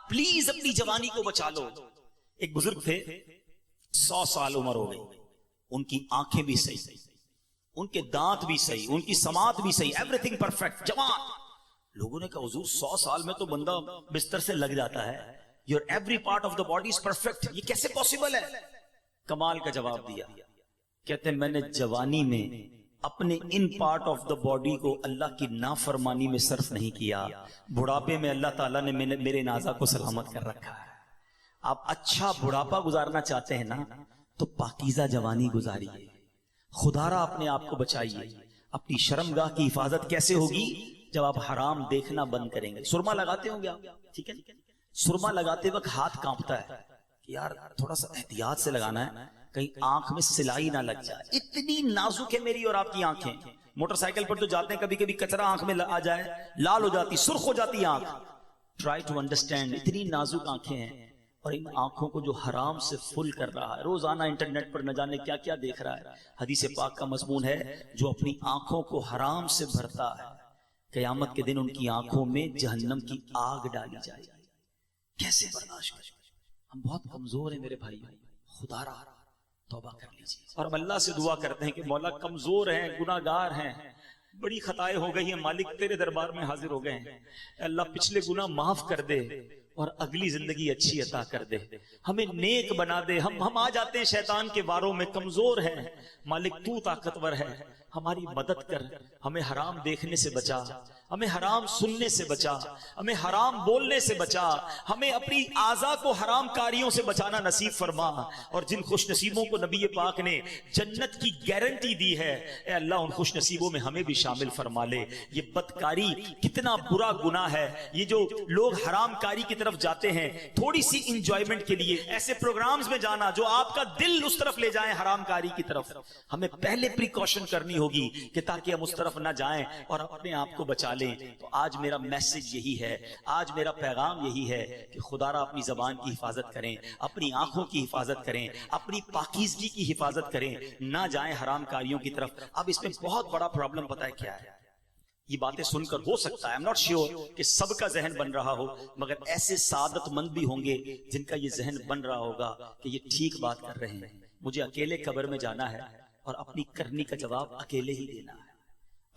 پلیز اپنی جوانی کو بچا لو۔ ایک بزرگ تھے، 100 سال عمر ہو گئی، ان کی آنکھیں بھی صحیح، ان کے دانت بھی صحیح، ان کی سماعت بھی صحیح، ایوری تھنگ پرفیکٹ، جوان۔ لوگوں نے کہا حضور 100 سال میں تو بندہ بستر سے لگ جاتا ہے، your every part of the body is perfect, یہ کیسے پاسبل ہے؟ کمال کا جواب دیا، کہتے ہیں میں نے جوانی میں اپنے in part of the body کو اللہ کی نافرمانی میں صرف نہیں کیا، بڑھاپے میں اللہ تعالیٰ نے میرے نازا کو سلامت کر رکھا ہے۔ آپ اچھا بڑھاپا گزارنا چاہتے ہیں نا تو پاکیزہ جوانی گزاریے، خدا را اپنے آپ کو بچائیے۔ اپنی شرمگاہ کی حفاظت کیسے ہوگی؟ جب آپ حرام دیکھنا بند کریں گے۔ سرما لگاتے ہوں گے آپ، ٹھیک ہے، سرما لگاتے وقت ہاتھ کانپتا ہے کہ یار تھوڑا سا احتیاط سے لگانا ہے، کہیں آنکھ میں سلائی نہ لگ جائے، اتنی نازک ہے میری اور آپ کی آنکھیں۔ موٹر سائیکل پر تو جاتے ہیں، کبھی کبھی کچرا آنکھ میں آ جائے، لال ہو جاتی، سرخ ہو جاتی آنکھ۔ ٹرائی ٹو انڈرسٹینڈ، اتنی نازک آنکھیں ہیں، اور ان آنکھوں کو جو حرام سے فل کر رہا ہے، روزانہ انٹرنیٹ پر نہ جانے کیا کیا دیکھ رہا ہے۔ حدیث پاک کا مضمون ہے جو اپنی آنکھوں کو حرام سے بھرتا ہے، قیامت کے دن ان کی آنکھوں میں جہنم کی آگ ڈالی جائے گی۔ کیسے برداشت کریں؟ ہم بہت کمزور ہیں میرے بھائی، خدا را توبہ کر لیجیے، اور ہم اللہ سے دعا کرتے ہیں کہ مولا کمزور ہیں، گناہ گار ہیں، بڑی خطائیں ہو گئی ہیں، مالک تیرے دربار میں حاضر ہو گئے ہیں، اللہ پچھلے گناہ معاف کر دے اور اگلی زندگی اچھی عطا کر دے، ہمیں نیک بنا دے۔ ہم آ جاتے ہیں شیطان کے واروں میں، کمزور ہیں، مالک تو طاقتور ہے، ہماری مدد کر، ہمیں حرام دیکھنے سے بچا، ہمیں حرام سننے سے بچا، ہمیں حرام بولنے سے بچا، ہمیں اپنی اعضاء کو حرام کاریوں سے بچانا نصیب فرما۔ اور جن خوش نصیبوں کو نبی پاک نے جنت کی گارنٹی دی ہے، اے اللہ ان خوش نصیبوں میں ہمیں بھی شامل فرما لے۔ یہ بدکاری کتنا برا گناہ ہے، یہ جو لوگ حرام کاری کی طرف جاتے ہیں تھوڑی سی انجوائمنٹ کے لیے، ایسے پروگرامز میں جانا جو آپ کا دل اس طرف لے جائیں حرام کاری کی طرف، ہمیں پہلے پریکاشن کرنی ہوگی کہ تاکہ ہم اس طرف نہ جائیں اور اپنے آپ کو بچا لیں۔ تو آج میرا میسج یہی ہے، آج میرا پیغام یہی ہے کہ خدا را اپنی زبان کی حفاظت کریں، اپنی آنکھوں کی حفاظت کریں، اپنی پاکیزگی کی حفاظت کریں، نہ جائیں حرام کاریوں کی طرف۔ اب اس میں بہت بڑا پرابلم پتہ ہے کیا ہے؟ یہ باتیں سن کر ہو سکتا ہے، I'm not sure کہ سب کا ذہن بن رہا ہو، مگر ایسے سعادت مند بھی ہوں گے جن کا یہ ذہن بن رہا ہوگا کہ یہ ٹھیک بات کر رہے ہیں، مجھے اکیلے قبر میں جانا ہے اور اپنی کرنی کا جواب اکیلے ہی دینا ہے۔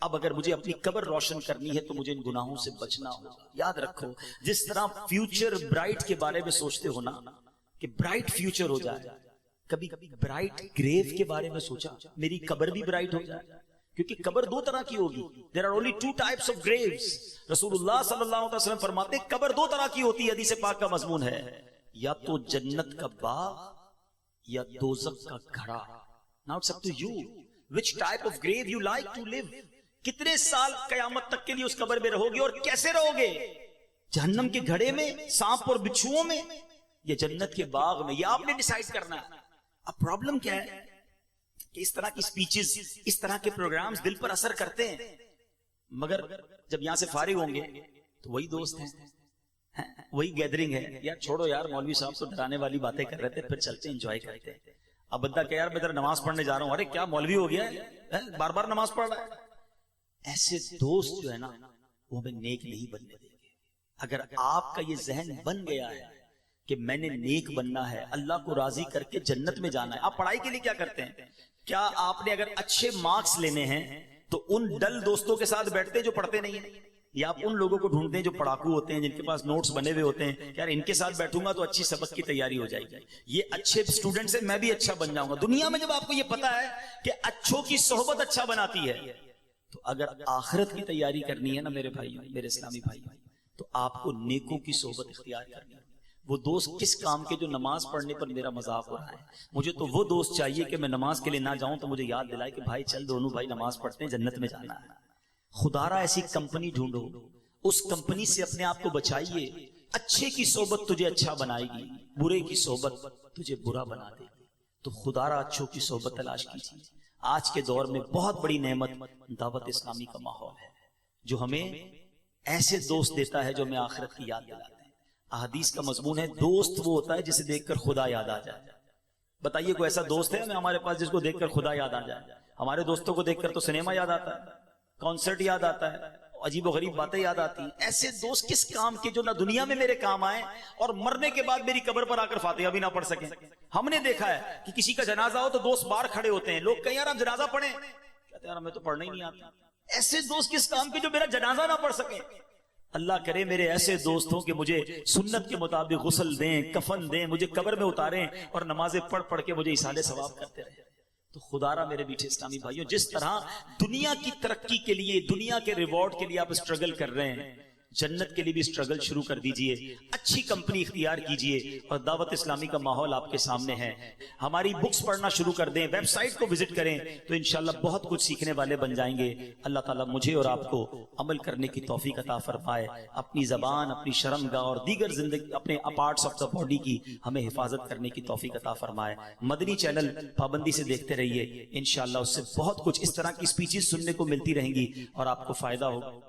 اب اگر مجھے اپنی قبر روشن کرنی ہے تو مجھے ان گناہوں سے بچنا ہوگا۔ یاد رکھو، جس طرح فیوچر برائٹ کے بارے میں سوچتے ہو نا کہ برائٹ فیوچر ہو جائے، کبھی برائٹ گریو کے بارے میں سوچا میری قبر بھی برائٹ ہو جائے، کیونکہ قبر دو طرح کی ہوگی۔ There are only two types of graves۔ رسول اللہ صلی اللہ علیہ وسلم فرماتے ہیں قبر دو طرح کی ہوتی ہے، حدیث پاک کا مضمون ہے، یا تو جنت کا باغ یا دوزخ کا گھڑا۔ Now it's up to you which type of grave you like to live۔ کتنے سال قیامت تک کے لیے اس قبر میں رہو گے اور کیسے رہو گے؟ جہنم کے گھڑے میں، سانپ اور بچھوؤں میں، یا جنت کے باغ میں؟ یہ آپ نے ڈیسائیڈ کرنا ہے۔ اب پرابلم کیا ہے کہ اس طرح کی سپیچز، اس طرح کے پروگرامز دل پر اثر کرتے ہیں، مگر جب یہاں سے فارغ ہوں گے تو وہی دوست ہیں، وہی گیدرنگ ہے، یار چھوڑو یار مولوی صاحب تو ڈرانے والی باتیں کر رہے تھے، پھر چلتے انجوائے کرتے ہیں۔ اب بندہ کہ یار میں ذرا نماز پڑھنے جا رہا ہوں، ارے کیا مولوی ہو گیا ہے، بار بار نماز پڑھ رہا ہے۔ ایسے دوست جو ہے نا وہ ہمیں نیک نہیں بننے دیں گے۔ اگر آپ کا یہ ذہن بن گیا ہے کہ میں نے نیک بننا ہے، اللہ کو راضی کر کے جنت میں جانا ہے۔ آپ پڑھائی کے لیے کیا کرتے ہیں؟ کیا آپ نے اگر اچھے مارکس لینے ہیں تو ان ڈل دوستوں کے ساتھ بیٹھتے ہیں جو پڑھتے نہیں ہیں، یا آپ ان لوگوں کو ڈھونڈتے ہیں جو پڑھاکو ہوتے ہیں، جن کے پاس نوٹس بنے ہوئے ہوتے ہیں، یار ان کے ساتھ بیٹھوں گا تو اچھی سبق کی تیاری ہو جائے گی، یہ اچھے اسٹوڈنٹ سے میں بھی اچھا بن جاؤں گا۔ دنیا میں جب آپ کو یہ پتا ہے کہ اچھوں کی صحبت اچھا بناتی ہے، تو اگر آخرت کی تیاری کرنی ہے نا میرے بھائیوں، میرے اسلامی بھائیوں، تو آپ کو نیکوں کی صحبت اختیار کرنی ہے۔ وہ دوست کس کام کے جو نماز پڑھنے پر میرا مذاق ہو رہا ہے؟ مجھے تو وہ دوست چاہیے کہ میں نماز کے لیے نہ جاؤں تو مجھے یاد دلائے کہ بھائی چل دونوں بھائی نماز پڑھتے ہیں، جنت میں جانا ہے۔ خدا را ایسی کمپنی ڈھونڈو، اس کمپنی سے اپنے آپ کو بچائیے۔ اچھے کی صحبت تجھے اچھا بنائے گی، برے کی صحبت تجھے برا بنا دے گی۔ تو خدا را اچھوں کی صحبت تلاش کیجیے۔ آج کے دور میں بہت بڑی نعمت دعوت اسلامی کا ماحول ہے، جو ہمیں ایسے دوست دیتا ہے جو ہمیں آخرت کی یاد دلاتے ہیں۔ احادیث کا مضمون ہے دوست وہ ہوتا ہے جسے دیکھ کر خدا یاد آ جائے۔ بتائیے کوئی ایسا دوست ہے ہمارے پاس جس کو دیکھ کر خدا یاد آ جائے؟ ہمارے دوستوں کو دیکھ کر تو سنیما یاد آتا ہے، کانسرٹ یاد آتا ہے، عجیب و غریب باتیں یاد آتی ہیں۔ ایسے دوست کس کام کے جو نہ دنیا میں میرے کام آئے اور مرنے کے بعد میری قبر پر آ کر فاتحہ بھی نہ پڑھ سکیں۔ ہم نے دیکھا ہے کہ کسی کا جنازہ ہو تو دوست باہر کھڑے ہوتے ہیں، لوگ کہیں یار آپ جنازہ پڑھیں، کہتے ہیں یار ہمیں تو پڑھنا ہی نہیں آتا۔ ایسے دوست کس کام کے جو میرا جنازہ نہ پڑھ سکیں؟ اللہ کرے میرے ایسے دوستوں کہ مجھے سنت کے مطابق غسل دیں، کفن دیں، مجھے قبر میں اتاریں اور نمازیں پڑھ پڑھ کے مجھے ایصال ثواب کرتے رہے۔ تو خدا را میرے میٹھے اسلامی بھائیوں، جس طرح دنیا کی ترقی کے لیے، دنیا کے ریوارڈ کے لیے آپ اسٹرگل کر رہے ہیں، جنت کے لیے بھی اسٹرگل شروع کر دیجئے، اچھی کمپنی اختیار کیجئے، اور دعوت اسلامی کا ماحول آپ کے سامنے ہے۔ ہماری بکس پڑھنا شروع کر دیں، ویب سائٹ کو وزٹ کریں تو انشاءاللہ بہت کچھ سیکھنے والے بن جائیں گے۔ اللہ تعالیٰ مجھے اور آپ کو عمل کرنے کی توفیق عطا فرمائے، اپنی زبان، اپنی شرمگاہ اور دیگر زندگی اپنے پارٹس آف دا باڈی کی ہمیں حفاظت کرنے کی توفیق عطا فرمائے۔ مدنی چینل پابندی سے دیکھتے رہیے، انشاءاللہ اس سے بہت کچھ اس طرح کی سپیچز سننے کو ملتی رہیں گی اور آپ کو فائدہ ہوگا۔